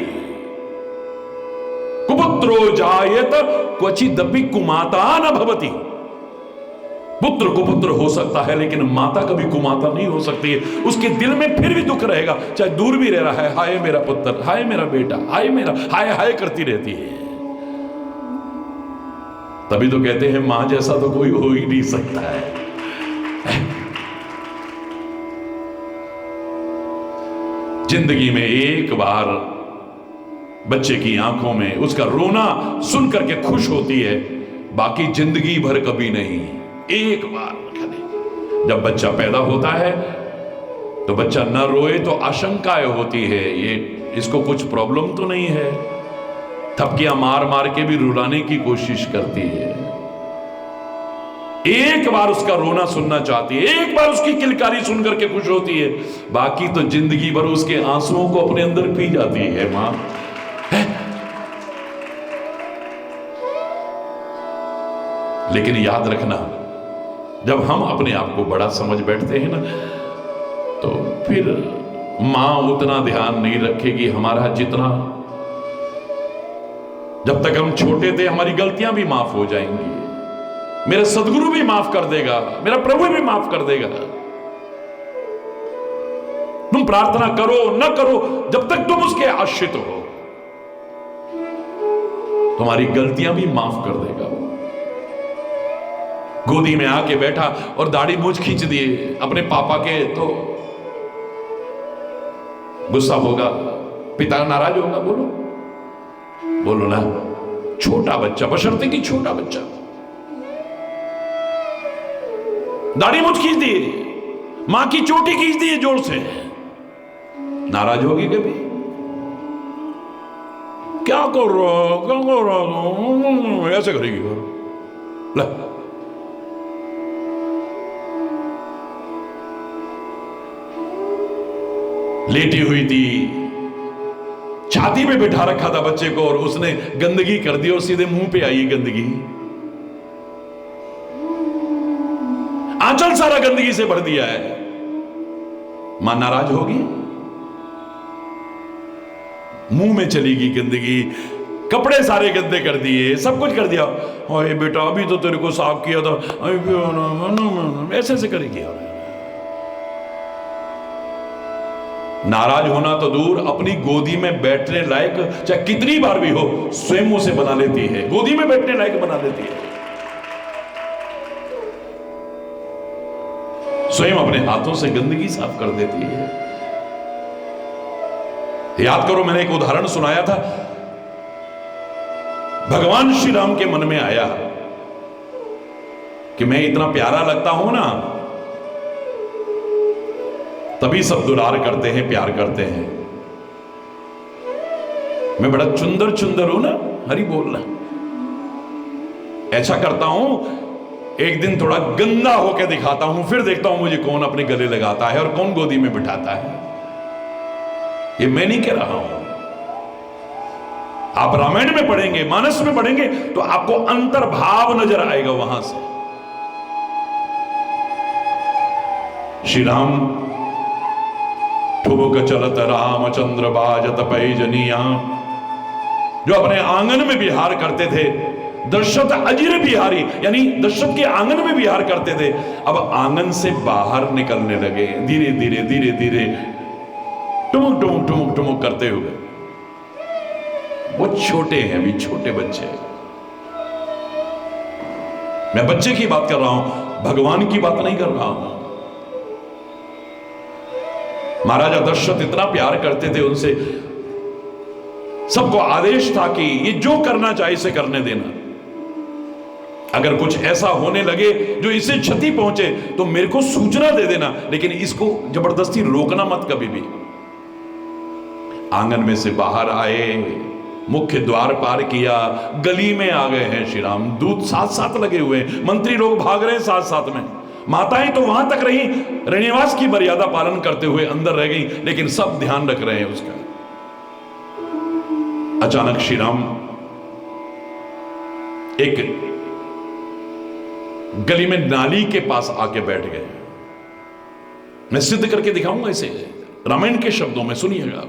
कुपुत्रो जायत क्वचिदपि कुमाता न भवति। पुत्र कुपुत्र हो सकता है, लेकिन माता कभी कुमाता नहीं हो सकती है। उसके दिल में फिर भी दुख रहेगा, चाहे दूर भी रह रहा है, हाय मेरा पुत्र, हाय मेरा बेटा, हाय मेरा, हाय हाय करती रहती है। तभी तो कहते हैं मां जैसा तो कोई हो ही नहीं सकता है। जिंदगी में एक बार बच्चे की आंखों में उसका रोना सुन करके खुश होती है, बाकी जिंदगी भर कभी नहीं। एक बार जब बच्चा पैदा होता है तो बच्चा न रोए तो आशंकाएं होती है, ये इसको कुछ प्रॉब्लम तो नहीं है, थपकियां मार मार के भी रुलाने की कोशिश करती है। एक बार उसका रोना सुनना चाहती है, एक बार उसकी किलकारी सुन करके खुश होती है, बाकी तो जिंदगी भर उसके आंसुओं को अपने अंदर पी जाती है मां। लेकिन याद रखना, जब हम अपने आप को बड़ा समझ बैठते हैं ना, तो फिर मां उतना ध्यान नहीं रखेगी हमारा जितना जब तक हम छोटे थे। हमारी गलतियां भी माफ हो जाएंगी, मेरा सदगुरु भी माफ कर देगा, मेरा प्रभु भी माफ कर देगा। तुम प्रार्थना करो न करो, जब तक तुम उसके आश्रित हो, तुम्हारी गलतियां भी माफ कर देगा। गोदी में आके बैठा और दाढ़ी मूंछ खींच दिए अपने पापा के, तो गुस्सा होगा, पिता नाराज होगा। बोलो ना, छोटा बच्चा, बशर्ते कि छोटा बच्चा, दाढ़ी मूंछ खींच दिए, मां की चोटी खींच दी जोर से, नाराज होगी कभी? क्या कर रहा हूं, ऐसे करेगी। ला, लेटी हुई थी, छाती पे बिठा रखा था बच्चे को, और उसने गंदगी कर दी और सीधे मुंह पे आई गंदगी, आंचल सारा गंदगी से भर दिया है। मां नाराज होगी? मुंह में चलेगी गंदगी, कपड़े सारे गंदे कर दिए, सब कुछ कर दिया। ओए बेटा अभी तो तेरे को साफ किया था, ऐसे ऐसे करेगी। नाराज होना तो दूर, अपनी गोदी में बैठने लायक चाहे कितनी बार भी हो, स्वयं उसे बना लेती है, गोदी में बैठने लायक बना लेती है। स्वयं अपने हाथों से गंदगी साफ कर देती है। याद करो, मैंने एक उदाहरण सुनाया था, भगवान श्री राम के मन में आया कि मैं इतना प्यारा लगता हूं ना, तभी सब दुलार करते हैं, प्यार करते हैं। मैं बड़ा चुंदर चुंदर हूं ना, हरि बोलना, ऐसा करता हूं, एक दिन थोड़ा गंदा होकर दिखाता हूं, फिर देखता हूं मुझे कौन अपने गले लगाता है और कौन गोदी में बिठाता है। ये मैं नहीं कह रहा हूं। आप रामायण में पढ़ेंगे, मानस में पढ़ेंगे तो आपको अंतर्भाव नजर आएगा वहां से। श्री राम ठुबुक चलत रामचंद्र बाजत पैजनिया, जो अपने आंगन में विहार करते थे। दशरथ अजिर बिहारी, यानी दशरथ के आंगन में विहार करते थे, अब आंगन से बाहर निकलने लगे, धीरे धीरे धीरे धीरे टुमुक टुमुक टुमुक टुमुक करते हुए। वो छोटे हैं, अभी छोटे बच्चे। मैं बच्चे की बात कर रहा हूं, भगवान की बात नहीं कर रहा हूं। महाराजा दशरथ इतना प्यार करते थे उनसे, सबको आदेश था कि ये जो करना चाहे इसे करने देना। अगर कुछ ऐसा होने लगे जो इसे क्षति पहुंचे तो मेरे को सूचना दे देना, लेकिन इसको जबरदस्ती रोकना मत कभी भी। आंगन में से बाहर आए, मुख्य द्वार पार किया, गली में आ गए हैं श्री राम। दूत साथ साथ लगे हुए, मंत्री लोग भाग रहे हैं साथ साथ में। माताएं तो वहां तक रही, रणिवास की मर्यादा पालन करते हुए अंदर रह गई, लेकिन सब ध्यान रख रहे हैं उसका। अचानक श्री राम एक गली में नाली के पास आके बैठ गए। मैं सिद्ध करके दिखाऊंगा इसे रामायण के शब्दों में, सुनिएगा।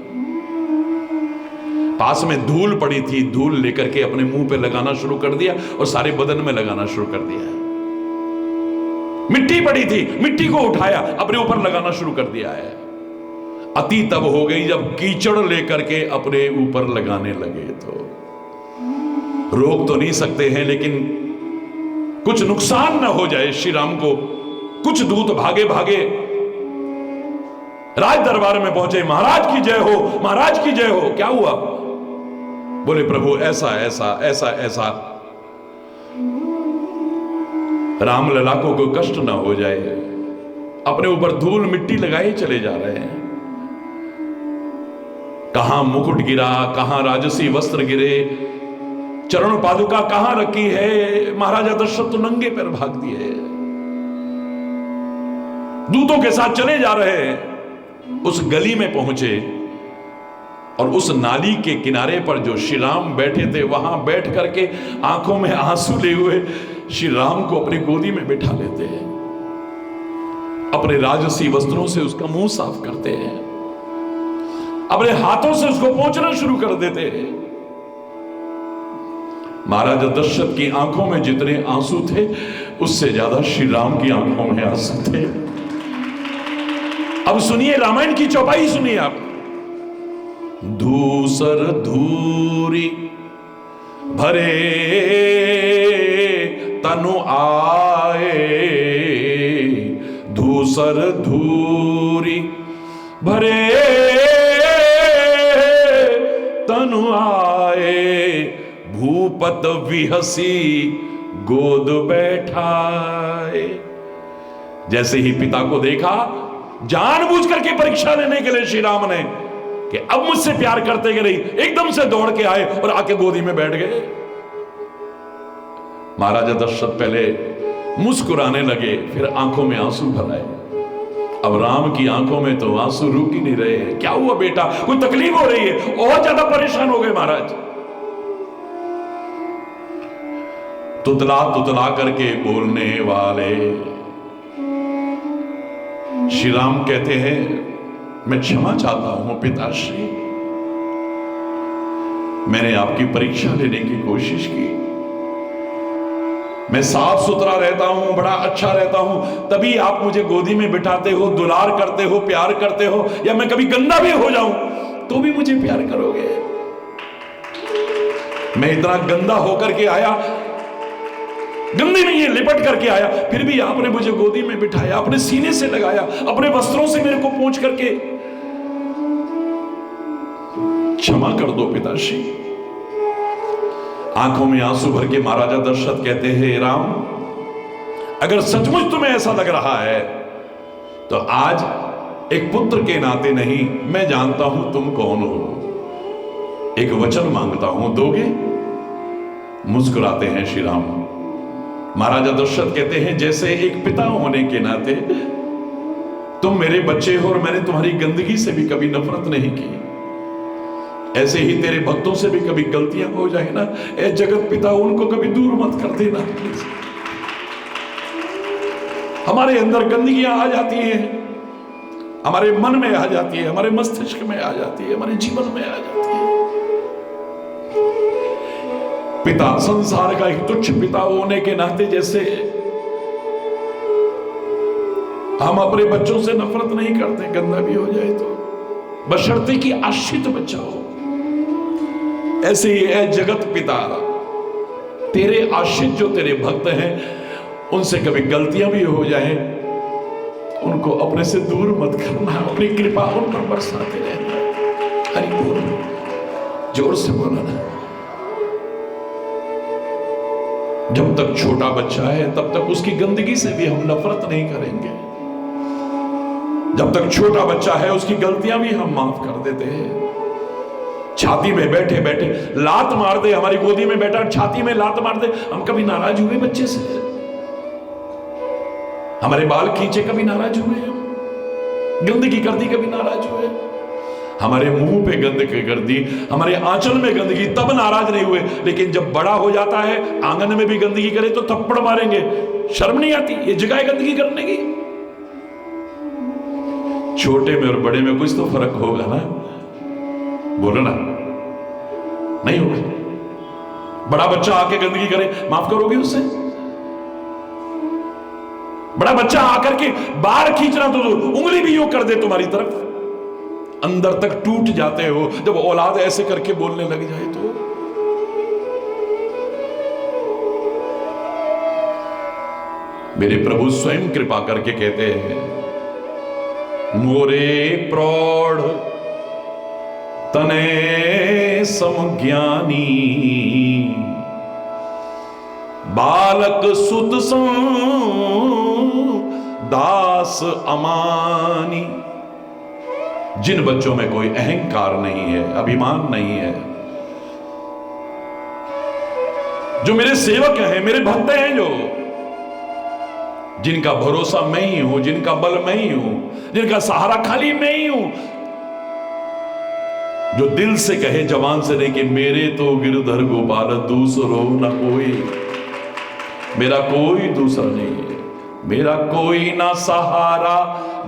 पास में धूल पड़ी थी, धूल लेकर के अपने मुंह पे लगाना शुरू कर दिया और सारे बदन में लगाना शुरू कर दिया। मिट्टी पड़ी थी, मिट्टी को उठाया, अपने ऊपर लगाना शुरू कर दिया है। अति तब हो गई जब कीचड़ लेकर के अपने ऊपर लगाने लगे। तो रोक तो नहीं सकते हैं, लेकिन कुछ नुकसान ना हो जाए श्री राम को। कुछ दूत भागे भागे राज दरबार में पहुंचे। महाराज की जय हो, महाराज की जय हो। क्या हुआ? बोले प्रभु ऐसा ऐसा ऐसा ऐसा, रामलला को कोई कष्ट ना हो जाए। अपने ऊपर धूल मिट्टी लगाए चले जा रहे हैं। कहां मुकुट गिरा, कहां राजसी वस्त्र गिरे, चरण पादुका कहां रखी है। महाराजा दशरथ तो नंगे पैर भाग दिए, दूतों के साथ चले जा रहे हैं। उस गली में पहुंचे और उस नाली के किनारे पर जो श्री राम बैठे थे, वहां बैठ करके आंखों में आंसू ले हुए श्री राम को अपनी गोदी में बिठा लेते हैं। अपने राजसी वस्त्रों से उसका मुंह साफ करते हैं, अपने हाथों से उसको पोंछना शुरू कर देते हैं। महाराजा दशरथ की आंखों में जितने आंसू थे, उससे ज्यादा श्री राम की आंखों में आंसू थे। अब सुनिए, रामायण की चौपाई सुनिए आप। धूसर धूरी भरे तनु आए, धूसर धूरी भरे तनु आए, भूपत विहसी गोद बैठाए। जैसे ही पिता को देखा, जानबूझ करके परीक्षा लेने के लिए श्री राम ने कि अब मुझसे प्यार करते कि नहीं, एकदम से दौड़ के आए और आके गोदी में बैठ गए। महाराजा दशरथ पहले मुस्कुराने लगे, फिर आंखों में आंसू भर आए। अब राम की आंखों में तो आंसू रुक ही नहीं रहे। क्या हुआ बेटा, कोई तकलीफ हो रही है? और ज्यादा परेशान हो गए महाराज। तुतला तुतला करके बोलने वाले श्री राम कहते हैं, मैं क्षमा चाहता हूं पिताश्री, मैंने आपकी परीक्षा लेने की कोशिश की। मैं साफ सुथरा रहता हूं, बड़ा अच्छा रहता हूं, तभी आप मुझे गोदी में बिठाते हो, दुलार करते हो, प्यार करते हो। या मैं कभी गंदा भी हो जाऊं तो भी मुझे प्यार करोगे। मैं इतना गंदा होकर के आया, गंदी नहीं है, लिपट करके आया, फिर भी आपने मुझे गोदी में बिठाया, अपने सीने से लगाया, अपने वस्त्रों से मेरे को पोंछ करके। क्षमा कर दो पिताश्री। आंखों में आंसू भर के महाराजा दशरथ कहते हैं, राम, अगर सचमुच तुम्हें ऐसा लग रहा है तो आज एक पुत्र के नाते नहीं, मैं जानता हूं तुम कौन हो। एक वचन मांगता हूं, दोगे? मुस्कुराते हैं श्री राम। महाराजा दशरथ कहते हैं, जैसे एक पिता होने के नाते तुम मेरे बच्चे हो और मैंने तुम्हारी गंदगी से भी कभी नफरत नहीं की। ऐसे ही तेरे भक्तों से भी कभी गलतियां हो जाए ना, ए जगत पिता उनको कभी दूर मत कर देना। हमारे अंदर गंदगियां आ जाती हैं, हमारे मन में आ जाती है, हमारे मस्तिष्क में आ जाती है, हमारे जीवन में आ जाती है। पिता संसार का एक तुच्छ पिता होने के नाते जैसे हम अपने बच्चों से नफरत नहीं करते, गंदा भी हो जाए तो, बशर्ते कि आश्रित बच्चा हो, ऐसे ही है जगत पिता, तेरे आश्रित जो तेरे भक्त हैं उनसे कभी गलतियां भी हो जाएं, उनको अपने से दूर मत करना, अपनी कृपा उन पर बरसाते रहना। हरि बोल, जोर से बोला ना। जब तक छोटा बच्चा है तब तक उसकी गंदगी से भी हम नफरत नहीं करेंगे। जब तक छोटा बच्चा है उसकी गलतियां भी हम माफ कर देते हैं। छाती में बैठे बैठे लात मार दे, हमारी गोदी में बैठा छाती में लात मार दे, हम कभी नाराज हुए बच्चे से? हमारे बाल खींचे कभी नाराज हुए? गंदगी कर दी कभी नाराज हुए? हमारे मुंह पे गंदगी कर दी, हमारे आंचल में गंदगी, तब नाराज नहीं हुए। लेकिन जब बड़ा हो जाता है, आंगन में भी गंदगी करे तो थप्पड़ मारेंगे, शर्म नहीं आती? ये जगह है गंदगी करने की। छोटे में और बड़े में कुछ तो फर्क होगा ना, बोलो ना, नहीं होगा? बड़ा बच्चा आके गंदगी करे, माफ करोगे उससे? बड़ा बच्चा आकर के बाहर खींचना तो उंगली भी यूं कर दे तुम्हारी तरफ, अंदर तक टूट जाते हो जब औलाद ऐसे करके बोलने लग जाए तो। मेरे प्रभु स्वयं कृपा करके कहते हैं, मोरे प्रौढ़ तने समज्ञानी, बालक सुत दास अमानी। जिन बच्चों में कोई अहंकार नहीं है, अभिमान नहीं है, जो मेरे सेवक हैं, मेरे भक्त हैं, जो जिनका भरोसा मैं ही हूं, जिनका बल मैं ही हूं, जिनका सहारा खाली मैं ही हूं, जो दिल से कहे जवान से नहीं कि मेरे तो गिरधर गोपाल दूसरो न कोई, मेरा कोई दूसरा नहीं है, मेरा कोई ना सहारा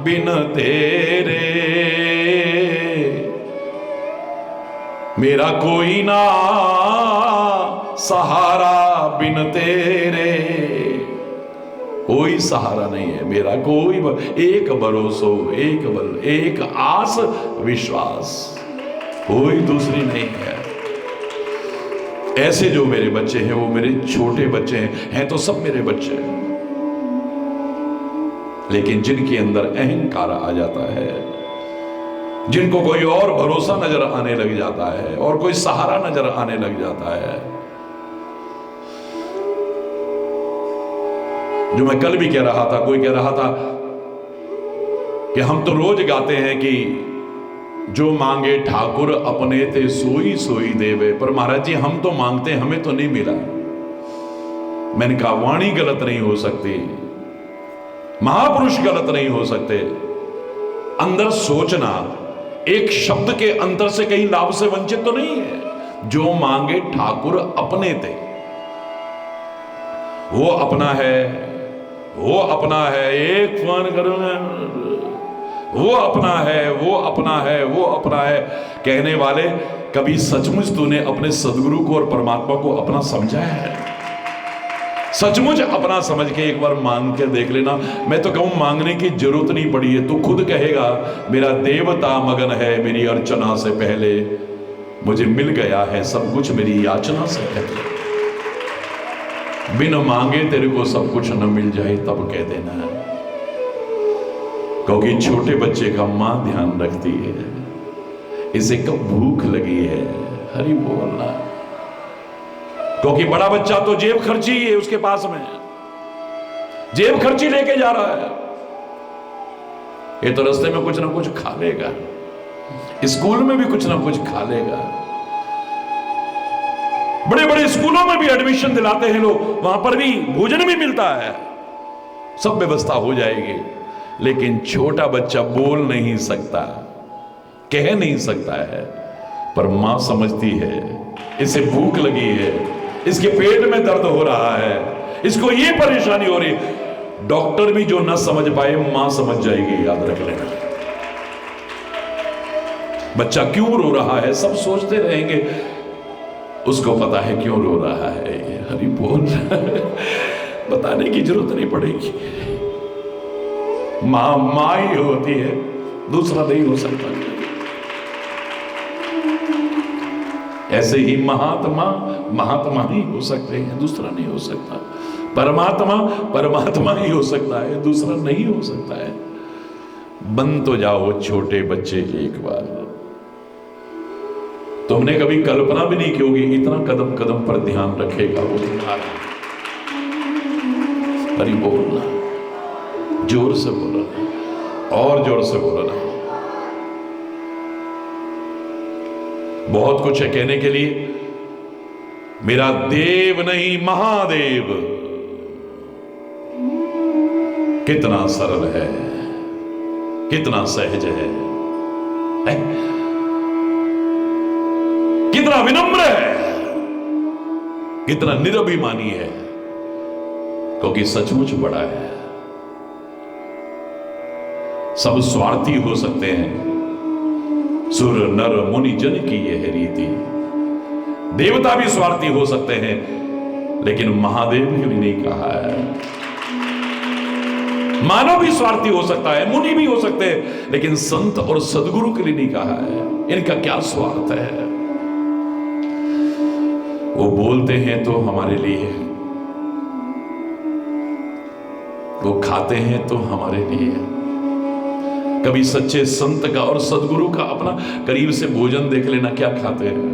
बिन तेरे, मेरा कोई ना सहारा बिन तेरे। कोई सहारा नहीं है मेरा, कोई एक भरोसो, एक बल, एक आस विश्वास, कोई दूसरी नहीं है। ऐसे जो मेरे बच्चे हैं वो मेरे छोटे बच्चे हैं तो सब मेरे बच्चे हैं। लेकिन जिनके अंदर अहंकार आ जाता है, जिनको कोई और भरोसा नजर आने लग जाता है और कोई सहारा नजर आने लग जाता है, जो मैं कल भी कह रहा था, कोई कह रहा था कि हम तो रोज गाते हैं कि जो मांगे ठाकुर अपने ते सोई सोई देवे, पर महाराज जी हम तो मांगते हैं, हमें तो नहीं मिला। मैंने कहा वाणी गलत नहीं हो सकती, महापुरुष गलत नहीं हो सकते, अंदर सोचना एक शब्द के अंतर से कहीं लाभ से वंचित तो नहीं है। जो मांगे ठाकुर अपने ते, वो अपना है, वो अपना है, एक फोन करूंगा, वो अपना है, वो अपना है, वो अपना है। कहने वाले, कभी सचमुच तूने अपने सदगुरु को और परमात्मा को अपना समझा है? सचमुच अपना समझ के एक बार मांग के देख लेना। मैं तो कहूं मांगने की जरूरत नहीं पड़ी है, तू खुद कहेगा मेरा देवता मगन है मेरी अर्चना से पहले, मुझे मिल गया है सब कुछ मेरी याचना से पहले। बिन मांगे तेरे को सब कुछ न मिल जाए तब कह देना, क्योंकि छोटे बच्चे का मां ध्यान रखती है, इसे कब भूख लगी है, हरि बोलना। क्योंकि बड़ा बच्चा तो जेब खर्ची है, उसके पास में जेब खर्ची लेके जा रहा है, ये तो रास्ते में कुछ ना कुछ खा लेगा, स्कूल में भी कुछ ना कुछ खा लेगा। बड़े बड़े स्कूलों में भी एडमिशन दिलाते हैं लोग, वहां पर भी भोजन भी मिलता है, सब व्यवस्था हो जाएगी। लेकिन छोटा बच्चा बोल नहीं सकता, कह नहीं सकता है, पर मां समझती है इसे भूख लगी है, इसके पेट में दर्द हो रहा है, इसको ये परेशानी हो रही। डॉक्टर भी जो ना समझ पाए मां समझ जाएगी, याद रख लेना। बच्चा क्यों रो रहा है सब सोचते रहेंगे, उसको पता है क्यों रो रहा है। हरि बोल। बताने की जरूरत नहीं पड़ेगी। मां मां ही होती है, दूसरा नहीं हो सकता। ऐसे ही महात्मा महात्मा ही हो सकते हैं, दूसरा नहीं हो सकता। परमात्मा परमात्मा ही हो सकता है, दूसरा नहीं हो सकता है। बन तो जाओ छोटे बच्चे एक बार। तुमने कभी कल्पना भी नहीं की होगी इतना कदम कदम पर ध्यान रखेगा वो तुम्हारा। हरि बोलना, जोर से बोलना, और जोर से बोलना। बहुत कुछ है कहने के लिए। मेरा देव नहीं महादेव कितना सरल है, कितना सहज है, कितना विनम्र है, कितना निरभिमानी है, क्योंकि सचमुच बड़ा है। सब स्वार्थी हो सकते हैं, सुर नर मुनि जन की यह रीति। देवता भी स्वार्थी हो सकते हैं, लेकिन महादेव ने भी नहीं कहा है। मानव भी स्वार्थी हो सकता है, मुनि भी हो सकते हैं, लेकिन संत और सदगुरु के लिए नहीं कहा है। इनका क्या स्वार्थ है? वो बोलते हैं तो हमारे लिए, वो खाते हैं तो हमारे लिए। कभी सच्चे संत का और सदगुरु का अपना करीब से भोजन देख लेना, क्या खाते हैं वो।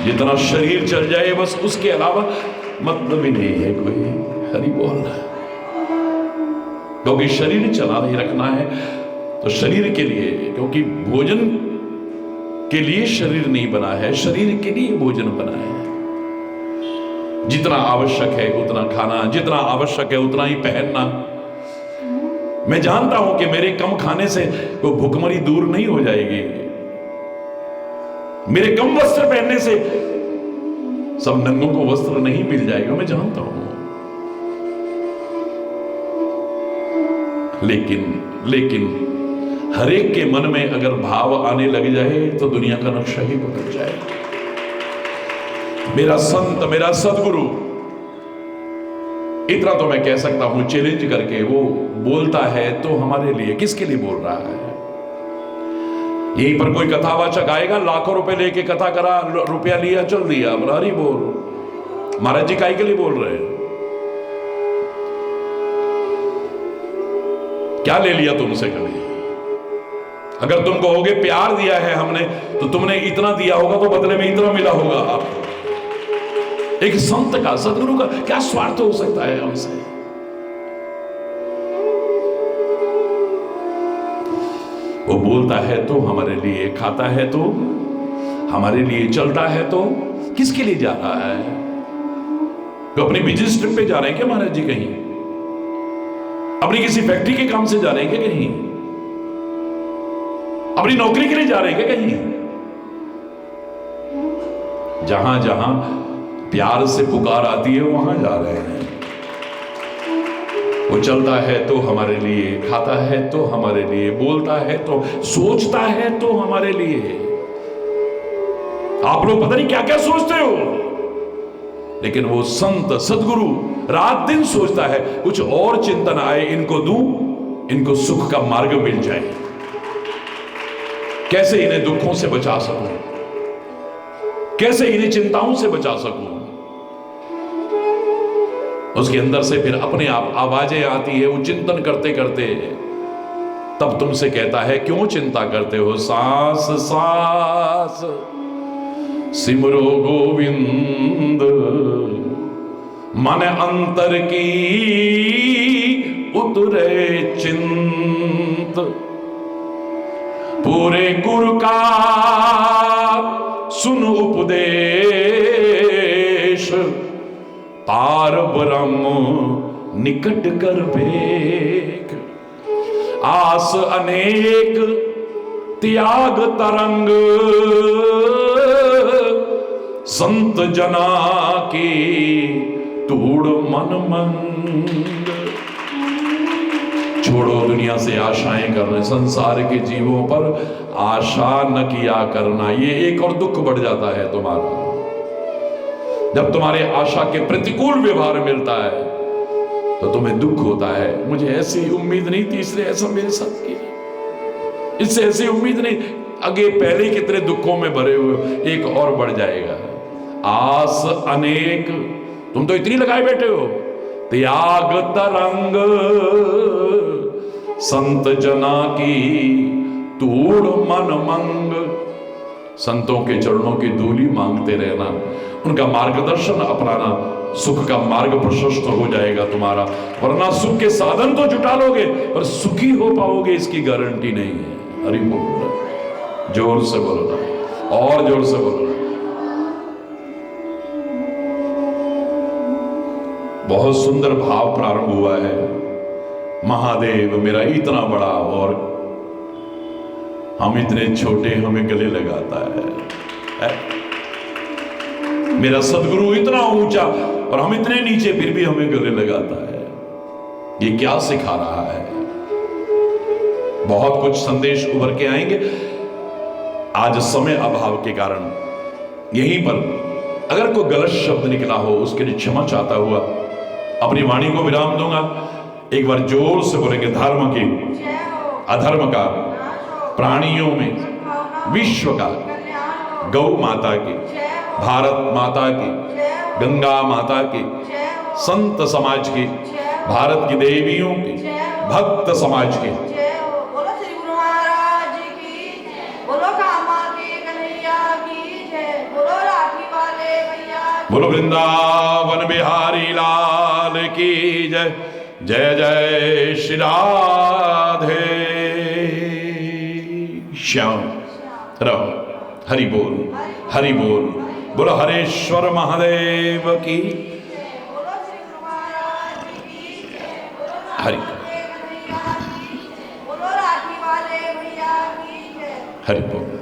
जितना शरीर चल जाए बस, उसके अलावा मतलब ही नहीं है कोई। हरि बोल। क्योंकि शरीर चला नहीं रखना है तो शरीर के लिए, क्योंकि भोजन के लिए शरीर नहीं बना है, शरीर के लिए भोजन बना है। जितना आवश्यक है उतना खाना, जितना आवश्यक है उतना ही पहनना। मैं जानता हूं कि मेरे कम खाने से वो भुखमरी दूर नहीं हो जाएगी, मेरे कम वस्त्र पहनने से सब नंगों को वस्त्र नहीं मिल जाएगा, मैं जानता हूं। लेकिन हर एक के मन में अगर भाव आने लग जाए तो दुनिया का नक्शा ही बदल जाए। मेरा संत, मेरा सदगुरु, इतना तो मैं कह सकता हूं चैलेंज करके, वो बोलता है तो हमारे लिए, किसके लिए बोल रहा है? यहीं पर कोई कथावाचक आएगा, लाखों रुपए लेके कथा करा, रुपया लिया, चल दिया, हरी बोल। महाराज जी काहे के लिए बोल रहे हैं? क्या ले लिया तुमसे कभी? अगर तुम कहोगे प्यार दिया है हमने, तो तुमने इतना दिया होगा तो बदले में इतना मिला होगा आपको। एक संत का, सदगुरु का क्या स्वार्थ हो सकता है हमसे? वो बोलता है तो हमारे लिए, खाता है तो हमारे लिए, चलता है तो किसके लिए जा रहा है? तो अपनी बिजनेस ट्रिप पे जा रहे हैं क्या महाराज जी? कहीं अपनी किसी फैक्ट्री के काम से जा रहे हैं क्या? कहीं अपनी नौकरी के लिए जा रहे हैं क्या? कहीं जहां जहां प्यार से पुकार आती है वहां जा रहे हैं। वो चलता है तो हमारे लिए, खाता है तो हमारे लिए, बोलता है तो, सोचता है तो हमारे लिए। आप लोग पता नहीं क्या क्या सोचते हो, लेकिन वो संत सदगुरु रात दिन सोचता है कुछ और चिंतन आए, इनको दूं, इनको सुख का मार्ग मिल जाए, कैसे इन्हें दुखों से बचा सकूं, कैसे इन्हें चिंताओं से बचा सकूं। उसके अंदर से फिर अपने आप आवाजें आती है, वो चिंतन करते करते तब तुमसे कहता है क्यों चिंता करते हो? सांस सांस सिमरो गोविंद, मन अंतर की उतरे चिंत, पूरे गुरु का सुन उपदेश, पार ब्रह्म निकट कर भेक। आस अनेक त्याग तरंग संत जना की तूड़ मन मंग। छोड़ो दुनिया से आशाएं करने, संसार के जीवों पर आशा न किया करना। ये एक और दुख बढ़ जाता है तुम्हारा जब तुम्हारे आशा के प्रतिकूल व्यवहार मिलता है तो तुम्हें दुख होता है। मुझे ऐसी उम्मीद नहीं थी, इसलिए ऐसा मेरे साथ किया, इससे ऐसी उम्मीद नहीं। आगे पहले ही कितने दुखों में भरे हुए, एक और बढ़ जाएगा। आस अनेक, तुम तो इतनी लगाए बैठे हो। त्याग तरंग संत जना की तूड़ मन मंग। संतों के चरणों की धूली मांगते रहना, उनका मार्गदर्शन अपनाना, सुख का मार्ग प्रशस्त हो जाएगा तुम्हारा। वरना सुख के साधन तो जुटा लोगे पर सुखी हो पाओगे इसकी गारंटी नहीं है। हरि बोल, जोर से बोलो ना, और जोर से बोलो ना। बहुत सुंदर भाव प्रारंभ हुआ है। महादेव मेरा इतना बड़ा और हम इतने छोटे, हमें गले लगाता है। मेरा सदगुरु इतना ऊंचा और हम इतने नीचे, फिर भी हमें गले लगाता है। ये क्या सिखा रहा है? बहुत कुछ संदेश उभर के आएंगे। आज समय अभाव के कारण यहीं पर अगर कोई गलत शब्द निकला हो उसके लिए क्षमा चाहता हुआ अपनी वाणी को विराम दूंगा। एक बार जोर से बोलेंगे, धर्म की, अधर्म का, प्राणियों में, विश्व का, गौ माता की, भारत माता की, गंगा माता की, संत समाज की, भारत की देवियों की, भक्त समाज की,
बोलो श्री गुरु महाराज की, बोलो कामा के कन्हैया की जय, बोलो राखी वाले भैया,
बोलो वृंदावन बिहारी लाल की जय। जय जय श्री राधे श्याम। रहो, हरि बोल, हरि बोल। बोलो हरेश्वर महादेव की,
बोलो श्री गुरु महाराज की जय, बोलो
हरि
कामा के कन्हैया की जय, बोलो राखी वाले भैया की जय।
हरि बोल।